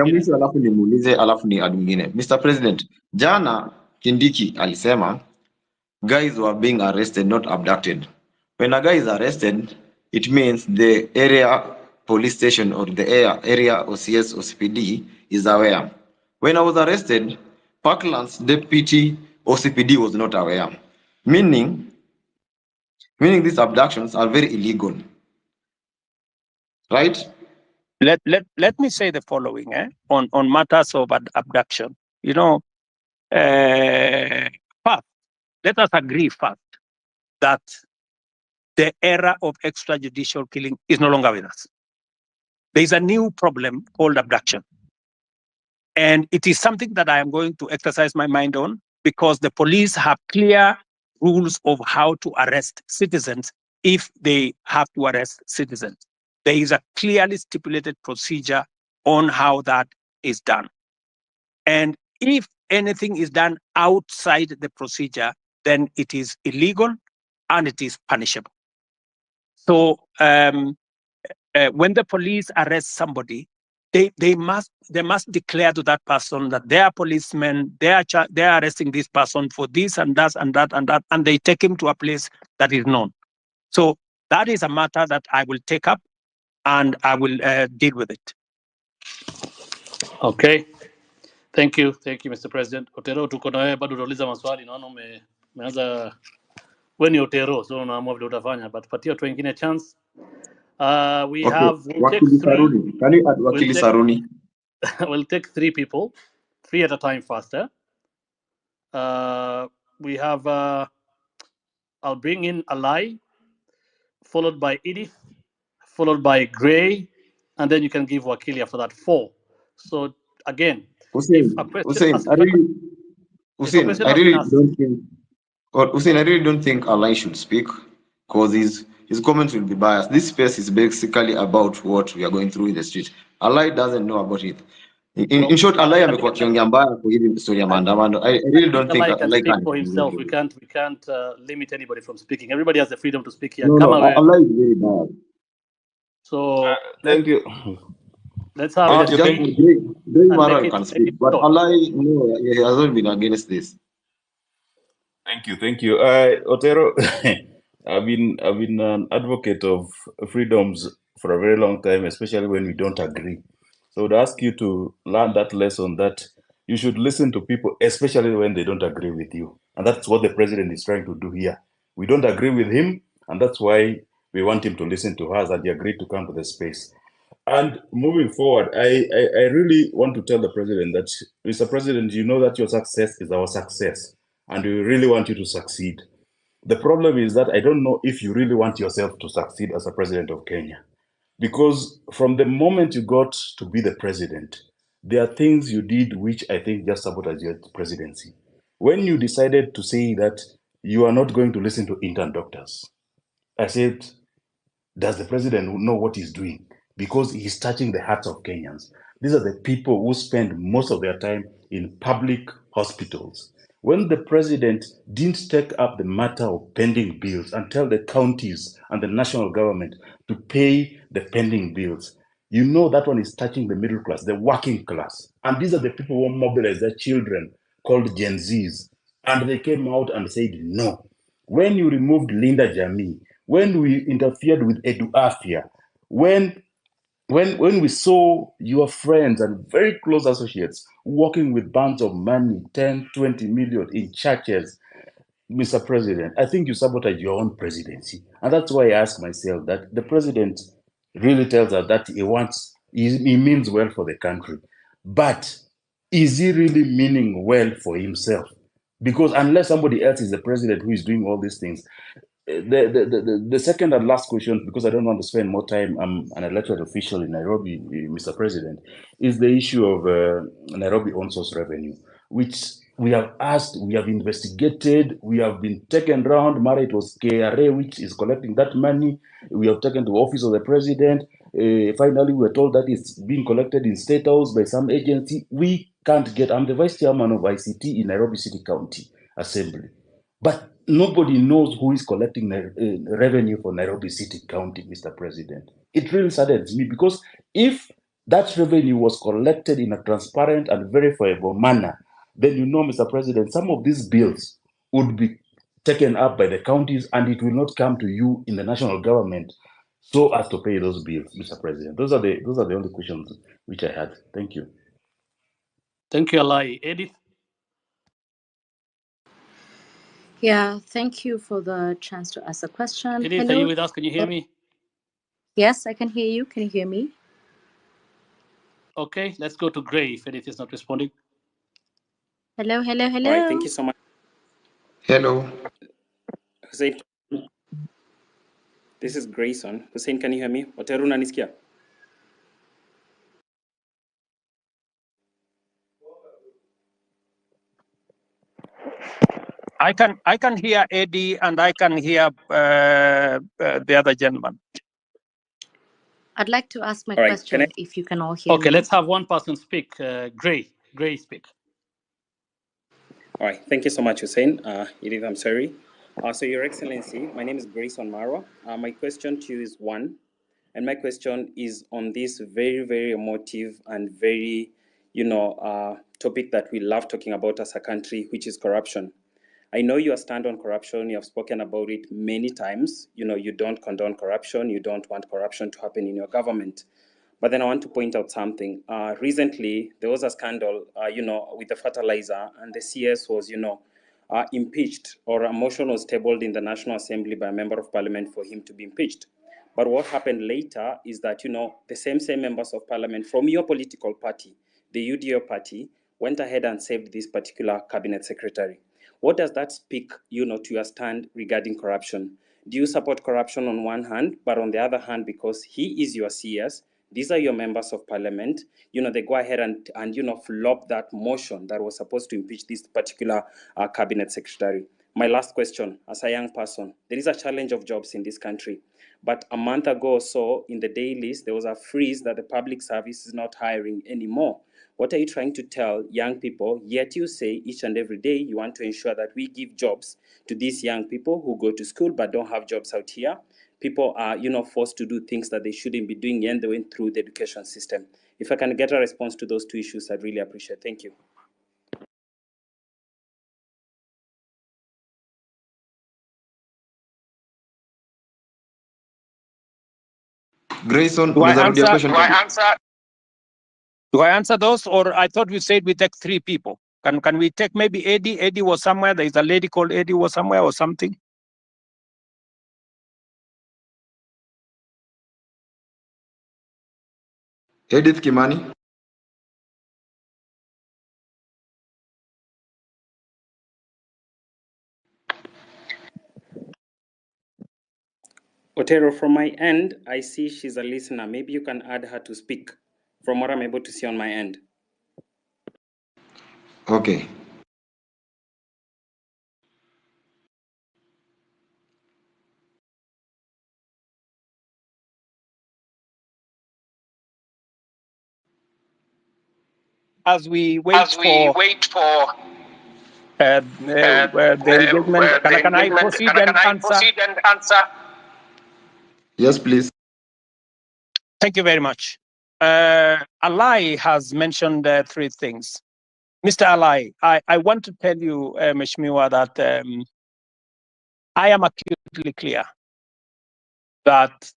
mwisho alafu nimuulize alafu ni ad mwingine. Mr. President, jana Kindiki alisema guys were being arrested, not abducted. When a guy is arrested, it means the area police station or the area OCS or CPD is aware. When I was arrested, Parkland's deputy OCPD was not aware. Meaning these abductions are very illegal. Right? Let me say the following on matters of abduction. You know, first, let us agree first that the era of extrajudicial killing is no longer with us. There is a new problem called abduction. And it is something that I am going to exercise my mind on because the police have clear rules of how to arrest citizens if they have to arrest citizens. There is a clearly stipulated procedure on how that is done. And if anything is done outside the procedure, then it is illegal and it is punishable. So when the police arrest somebody, they must declare to that person that they are policemen, they are arresting this person for this and that and that and that, and they take him to a place that is known. So that is a matter that I will take up and I will deal with it. Okay. Thank you, Mr. President. Otero, tuko na wewe bado utauliza maswali, naona umeanza wewe ni Otero, so unaamua vile utafanya, but patia watu wengine chance. We Okay, have, we'll take Wakili three. Saruni. Can you add Wakili Saruni? We'll take 3 people, 3 at a time faster. We have, I'll bring in Alai, followed by Edith, followed by Gray, and then you can give Wakili after that 4. So again, if a question has I really don't think Alai should speak, because his comments will be biased. This space is basically about what we are going through in the street. Alai doesn't know about it. In short, Alai amekuwa kiongea mbaya kwa hii story ya maandamano. I really don't think Alai can Alai speak can. for himself. We can't limit anybody from speaking. Everybody has the freedom to speak here. No, Alai is very bad. So Thank you. Let's have it. Gray Mara can speak, but Alai, no, he hasn't been against this. Thank you. Otero, I've been an advocate of freedoms for a very long time, especially when we don't agree. So I would ask you to learn that lesson, that you should listen to people, especially when they don't agree with you. And that's what the president is trying to do here. We don't agree with him, and that's why we want him to listen to us, and he agreed to come to the space. And moving forward, I really want to tell the president that, Mr. President, you know that your success is our success, and we really want you to succeed. The problem is that I don't know if you really want yourself to succeed as a president of Kenya. Because from the moment you got to be the president, there are things you did which I think just sabotaged your presidency. When you decided to say that you are not going to listen to intern doctors, I said, does the president know what he's doing? Because he's touching the hearts of Kenyans. These are the people who spend most of their time in public hospitals. When the president didn't take up the matter of pending bills and tell the counties and the national government to pay the pending bills, you know that one is touching the middle class, the working class. And these are the people who mobilize their children, called Gen Zs. And they came out and said no. When you removed Linda Jamii, when we interfered with Edu Afia, when we saw your friends and very close associates working with bands of money, 10, 20 million in churches, Mr. President, I think you sabotage your own presidency. And that's why I ask myself that the president really tells us that he means well for the country. But is he really meaning well for himself? Because unless somebody else is the president who is doing all these things, the second and last question, because I don't want to spend more time, I'm an elected official in Nairobi, Mr. President, is the issue of Nairobi on-source revenue, which we have asked, we have investigated, we have been taken around. Mara, it was KRA which is collecting that money. We have taken to the office of the president. Finally, we were told that it's being collected in State House by some agency. We can't get, I'm the vice chairman of ICT in Nairobi City County Assembly. But nobody knows who is collecting revenue for Nairobi City County, Mr. President. It really saddens me, because if that revenue was collected in a transparent and verifiable manner, then you know, Mr. President, some of these bills would be taken up by the counties and it will not come to you in the national government so as to pay those bills, Mr. President. Those are the only questions which I had. Thank you. Thank you, Alai. Edith? Yeah, thank you for the chance to ask a question. Edith, Hello. are you with us? Can you hear me? Yes, I can hear you. Can you hear me? Okay, let's go to Gray if Edith is not responding. Hello. All right, thank you so much. Hello. Hussein, this is Grayson. Hussein, can you hear me? Otero unanisikia? I can hear Eddie and I can hear the other gentleman. I'd like to ask my question if you can all hear me. Okay, let's have one person speak. Gray, speak. All right, thank you so much, Hussein. Edith, I'm sorry. So, Your Excellency, my name is Grayson Marwa. My question to you is one. And my question is on this very, very emotive and very, topic that we love talking about as a country, which is corruption. I know you stand on corruption. You have spoken about it many times. You don't condone corruption. You don't want corruption to happen in your government. But then I want to point out something. Recently, there was a scandal, with the fertilizer, and the CS was, impeached, or a motion was tabled in the National Assembly by a member of parliament for him to be impeached. But what happened later is that, the same members of parliament from your political party, the UDO party, went ahead and saved this particular cabinet secretary. What does that speak, to your stand regarding corruption? Do you support corruption on one hand, but on the other hand, because he is your CS, these are your members of parliament, they go ahead and flop that motion that was supposed to impeach this particular cabinet secretary? My last question, as a young person, there is a challenge of jobs in this country. But a month ago or so, in the dailies, there was a freeze that the public service is not hiring anymore. What are you trying to tell young people? Yet you say each and every day you want to ensure that we give jobs to these young people who go to school but don't have jobs out here. People are, forced to do things that they shouldn't be doing, and they went through the education system. If I can get a response to those two issues, I'd really appreciate it. Thank you. Grayson, Do I unaweza rudia question? Do I answer those, or I thought we said we take 3 people? Can we take maybe Eddie? Eddie was somewhere. There is a lady called Eddie was somewhere or something. Edith Kimani. Otero, from my end, I see she's a listener. Maybe you can add her to speak from what I'm able to see on my end. Okay. As we wait for the engagement, can I proceed and answer? Yes, please. Thank you very much. Alai has mentioned 3 things. Mr. Alai, I want to tell you, Mheshimiwa, that I am acutely clear that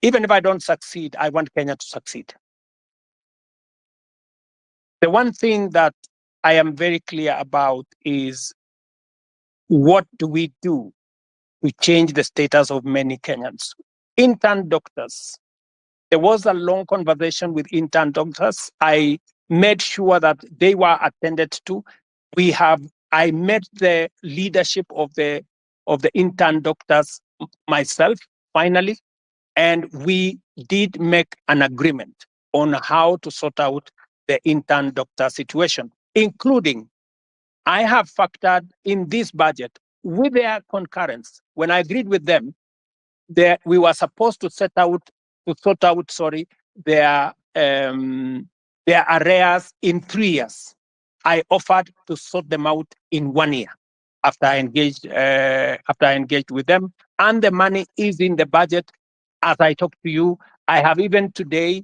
even if I don't succeed, I want Kenya to succeed. The one thing that I am very clear about is what do we do to change the status of many Kenyans? Intern doctors. There was a long conversation with intern doctors. I made sure that they were attended to. I met the leadership of the intern doctors myself, finally, and we did make an agreement on how to sort out the intern doctor situation, including I have factored in this budget with their concurrence. When I agreed with them, we were supposed to sort out their arrears in 3 years. I offered to sort them out in 1 year after I engaged with them, and the money is in the budget. As I talk to you, I have even today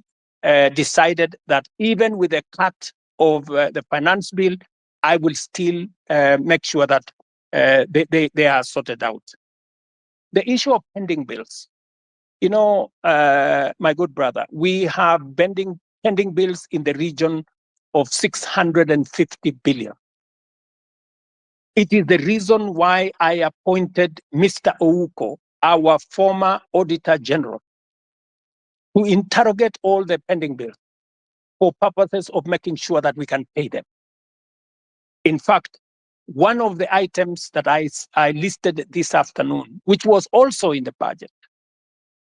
decided that even with a cut of the finance bill, I will still make sure that they are sorted out. The issue of pending bills. My good brother, we have pending bills in the region of 650 billion. It is the reason why I appointed Mr. Ouko, our former Auditor General, to interrogate all the pending bills for purposes of making sure that we can pay them. In fact, one of the items that I listed this afternoon, which was also in the budget,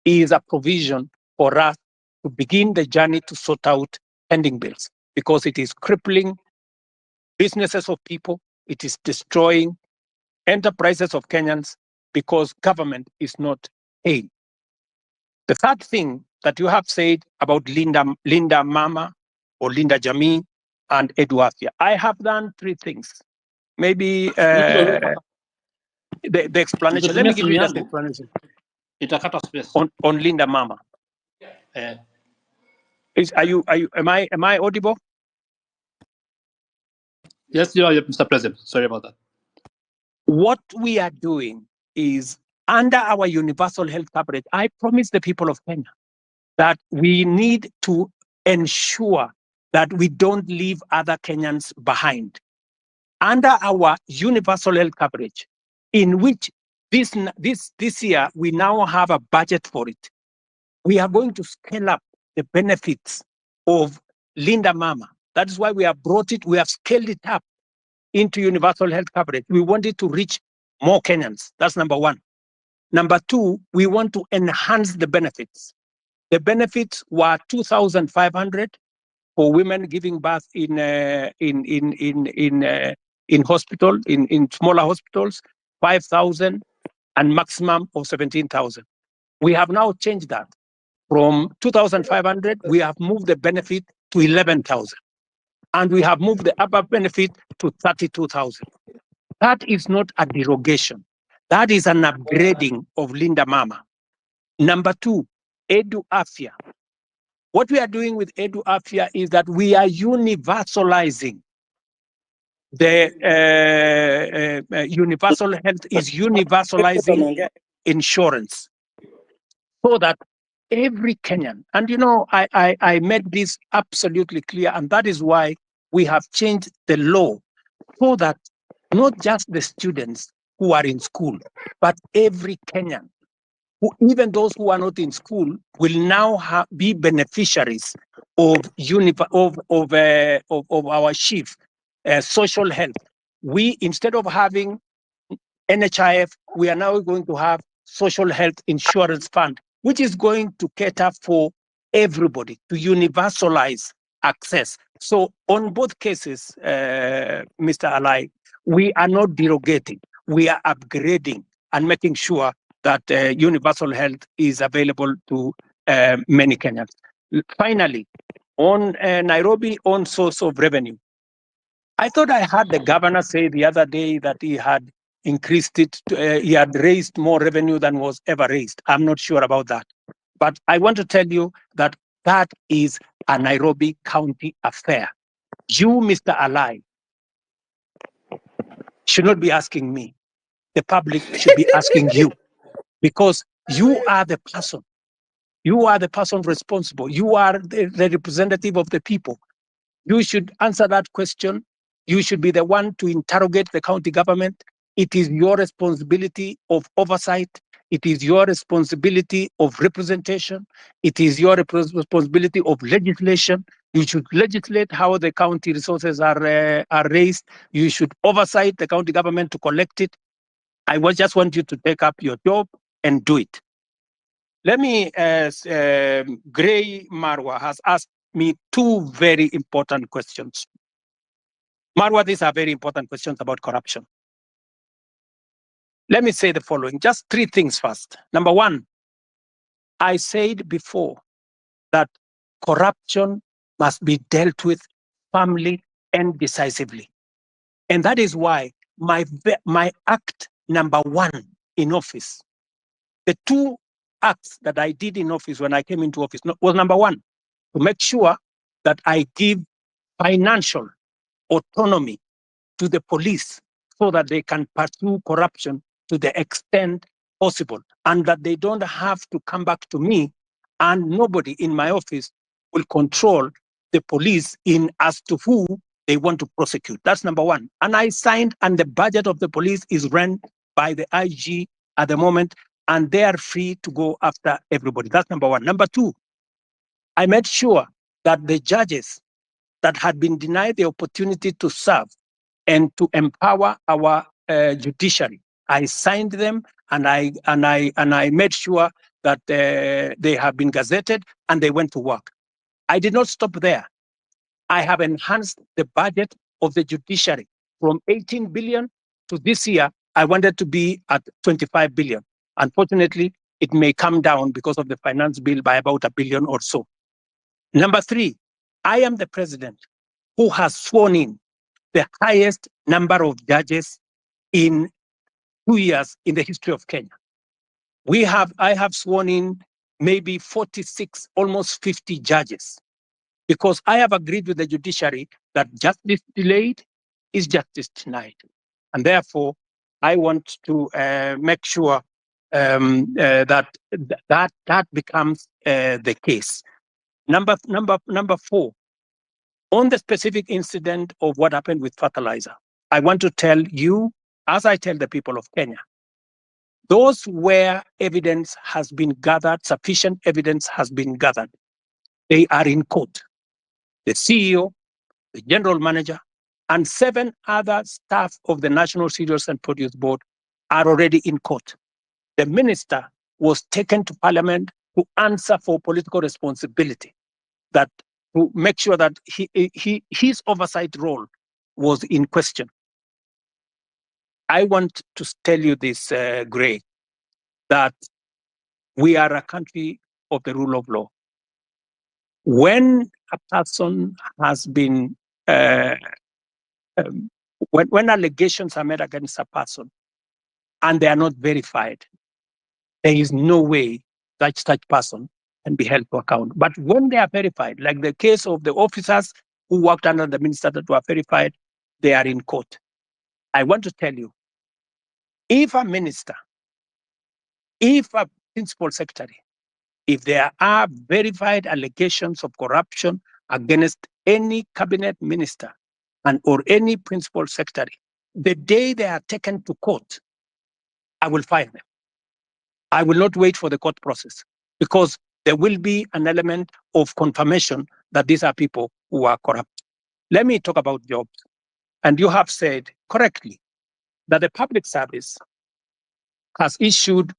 is a provision for us to begin the journey to sort out pending bills, because it is crippling businesses of people, it is destroying enterprises of Kenyans, because government is not paying. The third thing that you have said about Linda Mama or Linda Jamii and Eduafia, I have done 3 things. Maybe the explanation. Let me give you just the explanation Itakata space. on Linda Mama. Am I audible? Yes, you are, Mr. President. Sorry about that. What we are doing is, under our universal health coverage, I promise the people of Kenya that we need to ensure that we don't leave other Kenyans behind. Under our universal health coverage, in which this year we now have a budget for it, we are going to scale up the benefits of Linda Mama. That is why we have brought it, we have scaled it up into universal health coverage. We want it to reach more Kenyans. That's number one. Number two, we want to enhance the benefits. The benefits were 2,500 for women giving birth in hospital, in smaller hospitals, 5,000, and maximum of 17,000. We have now changed that. From 2,500, we have moved the benefit to 11,000. And we have moved the upper benefit to 32,000. That is not a derogation. That is an upgrading of Linda Mama. Number two, Edu Afya. What we are doing with Edu Afya is that we are universalizing the universal health is universalizing insurance, so that every Kenyan, and you know, I made this absolutely clear, and that is why we have changed the law, so that not just the students who are in school, but every Kenyan, even those who are not in school, will now be beneficiaries of our chief social health. We, instead of having NHIF, we are now going to have social health insurance fund, which is going to cater for everybody, to universalize access. So on both cases, Mr. Alai, we are not derogating, we are upgrading and making sure that universal health is available to many Kenyans. Finally, on Nairobi, on source of revenue, I thought I heard the governor say the other day that he had increased it, he had raised more revenue than was ever raised. I'm not sure about that. But I want to tell you that that is a Nairobi County affair. You, Mr. Alai, should not be asking me. The public should be asking you, because you are the person. You are the person responsible. You are the representative of the people. You should answer that question. You should be the one to interrogate the county government. It is your responsibility of oversight. It is your responsibility of representation. It is your responsibility of legislation. You should legislate how the county resources are raised. You should oversight the county government to collect it. I just want you to take up your job and do it. Let me, Gray Marwa has asked me two very important questions. Marwa, these are very important questions about corruption. Let me say the following, just three things first. Number one, I said before that corruption must be dealt with firmly and decisively. And that is why my act number one in office, the two acts that I did in office when I came into office was number one, to make sure that I give financial autonomy to the police so that they can pursue corruption to the extent possible, and that they don't have to come back to me, and nobody in my office will control the police in as to who they want to prosecute. That's number one. And I signed, and the budget of the police is run by the IG at the moment, and they are free to go after everybody. That's number one. Number two, I made sure that the judges that had been denied the opportunity to serve and to empower our judiciary, I signed them, and I made sure that they have been gazetted and they went to work. I did not stop there. I have enhanced the budget of the judiciary from 18 billion to this year. I wanted to be at 25 billion. Unfortunately, it may come down because of the finance bill by about $1 billion or so. Number three, I am the president who has sworn in the highest number of judges in 2 years in the history of Kenya. I have sworn in maybe 46, almost 50 judges. Because I have agreed with the judiciary that justice delayed is justice denied. And therefore, I want to make sure that becomes the case. Number 4, on the specific incident of what happened with fertilizer, I want to tell you, as I tell the people of Kenya, those where evidence has been gathered, sufficient evidence has been gathered, they are in court. The CEO, the general manager, and 7 other staff of the National Cereals and Produce Board are already in court. The minister was taken to parliament to answer for political responsibility, that to make sure that his oversight role was in question. I want to tell you this, Gray, that we are a country of the rule of law. When a person has been, when allegations are made against a person and they are not verified, there is no way that such person can be held to account. But when they are verified, like the case of the officers who worked under the minister that were verified, they are in court. I want to tell you, if a minister, if a principal secretary, if there are verified allegations of corruption against any cabinet minister and or any principal secretary, the day they are taken to court, I will fire them. I will not wait for the court process, because there will be an element of confirmation that these are people who are corrupt. Let me talk about jobs. And you have said correctly that the public service has issued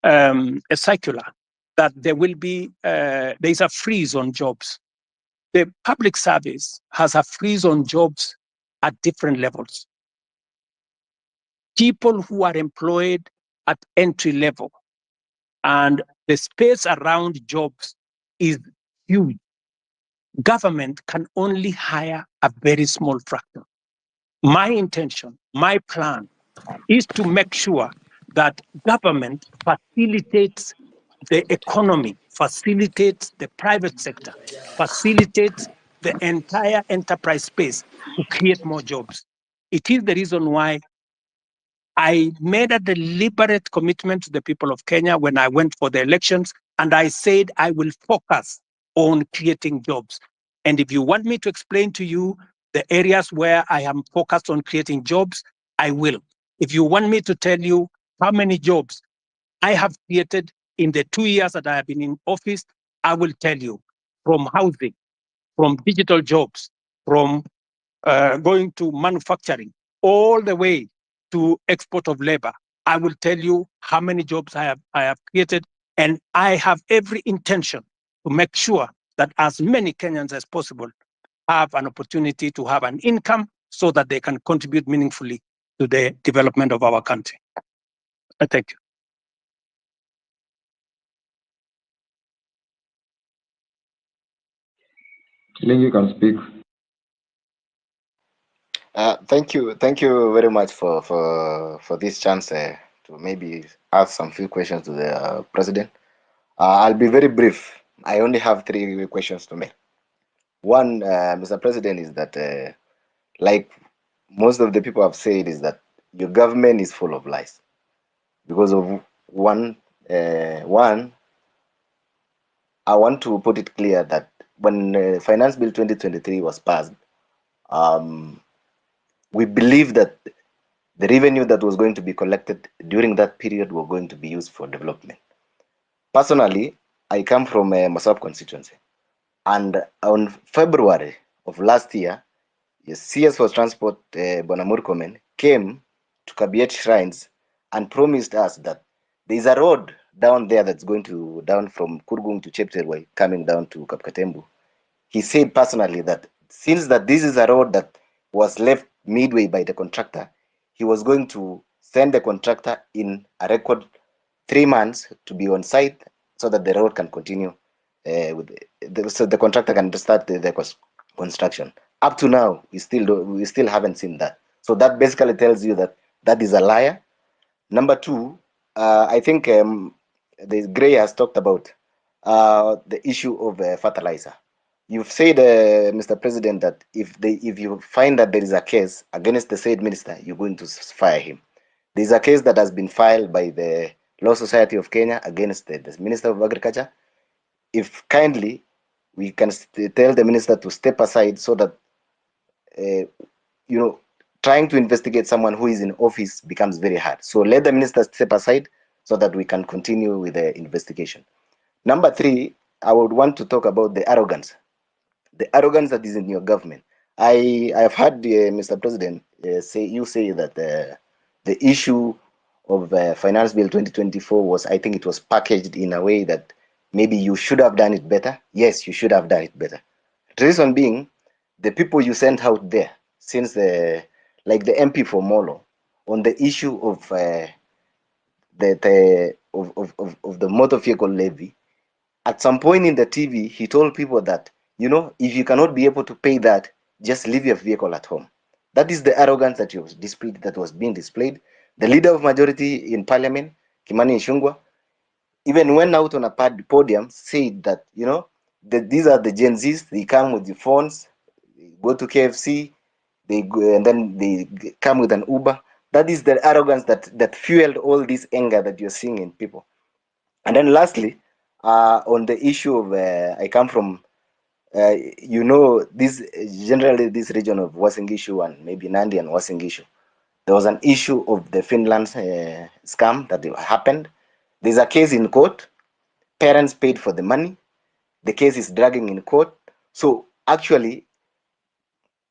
a circular that there will be, there is a freeze on jobs. The public service has a freeze on jobs at different levels. People who are employed at entry level and the space around jobs is huge. Government can only hire a very small fraction. My intention, my plan is to make sure that government facilitates the economy, facilitates the private sector, facilitates the entire enterprise space to create more jobs. It is the reason why I made a deliberate commitment to the people of Kenya when I went for the elections, and I said I will focus on creating jobs. And if you want me to explain to you the areas where I am focused on creating jobs, I will. If you want me to tell you how many jobs I have created in the 2 years that I have been in office, I will tell you, from housing, from digital jobs, from going to manufacturing, all the way to export of labor. I will tell you how many jobs I have created, and I have every intention to make sure that as many Kenyans as possible have an opportunity to have an income so that they can contribute meaningfully to the development of our country. Thank you. Ling, you can speak. Thank you very much for this chance to maybe ask some few questions to the president. I'll be very brief. I only have 3 questions to make. One, Mr. President, is that like most of the people have said, is that your government is full of lies. Because of one, I want to put it clear that when Finance Bill 2023 was passed, we believe that the revenue that was going to be collected during that period were going to be used for development. Personally, I come from a Masab constituency, and on February of last year, the CS for Transport, Bonamur Komen, came to Kabiet Shrines and promised us that there is a road down there that's going to, down from Kurgung to Chepterway, coming down to Kapkatembu. He said personally that since that this is a road that was left midway by the contractor, he was going to send the contractor in a record 3 months to be on site so that the road can continue so the contractor can start the construction. Up to now, we still haven't seen that. So that basically tells you that that is a liar. Number 2, I think the Gray has talked about the issue of fertilizer. You've said, Mr. President, that if you find that there is a case against the said minister, you're going to fire him. There is a case that has been filed by the Law Society of Kenya against the Minister of Agriculture. If kindly we can tell the minister to step aside so that trying to investigate someone who is in office becomes very hard. So let the minister step aside so that we can continue with the investigation. Number 3, I would want to talk about the arrogance. The arrogance that is in your government. I have heard Mr. President say that the issue of Finance Bill 2024 was, I think it was packaged in a way that maybe you should have done it better. Yes, you should have done it better. The reason being, the people you sent out there, since like the MP for Molo, on the issue of the motor vehicle levy, at some point in the TV, he told people that, if you cannot be able to pay that, just leave your vehicle at home. That is the arrogance that was being displayed. The leader of majority in parliament, Kimani Ichung'wah, even went out on a podium, said that, that these are the Gen Zs, they come with the phones, they go to KFC, they go, and then they come with an Uber. That is the arrogance that fueled all this anger that you're seeing in people. And then lastly, on the issue of, I come from, this generally this region of Uasin Gishu and maybe Nandi and Uasin Gishu. There was an issue of the Finland scam that happened. There's a case in court. Parents paid for the money. The case is dragging in court. So actually,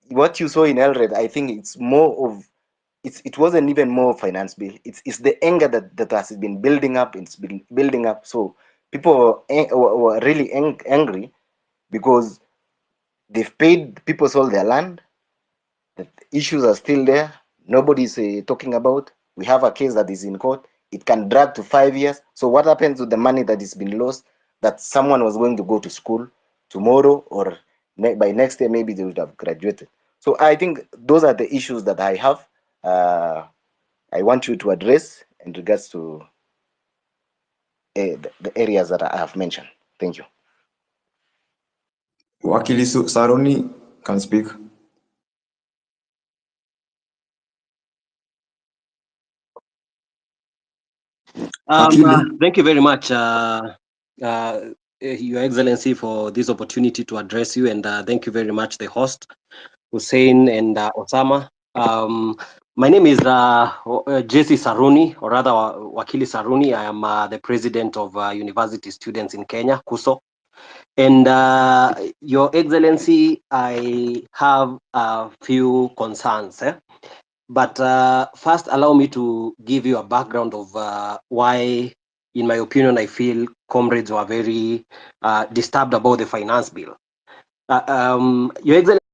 what you saw in Elred, I think it's more of, it wasn't even more finance bill. It's the anger that has been building up. It's been building up. So people were really angry because they've paid, people sold their land. The issues are still there. Nobody's talking about. We have a case that is in court. It can drag to 5 years. So what happens to the money that is been lost, that someone was going to go to school tomorrow, or by next year, maybe they would have graduated. So I think those are the issues that I have. I want you to address in regards to the areas that I have mentioned. Thank you. Wakili Saruni can speak. Thank you very much, Your Excellency, for this opportunity to address you, and thank you very much, the host, Hussein and Osama. My name is Jesse Saruni, or rather Wakili Saruni. I am the president of University Students in Kenya, KUSO. And Your Excellency, I have a few concerns. But first, allow me to give you a background of why, in my opinion, I feel comrades were very disturbed about the finance bill. Your Excellency,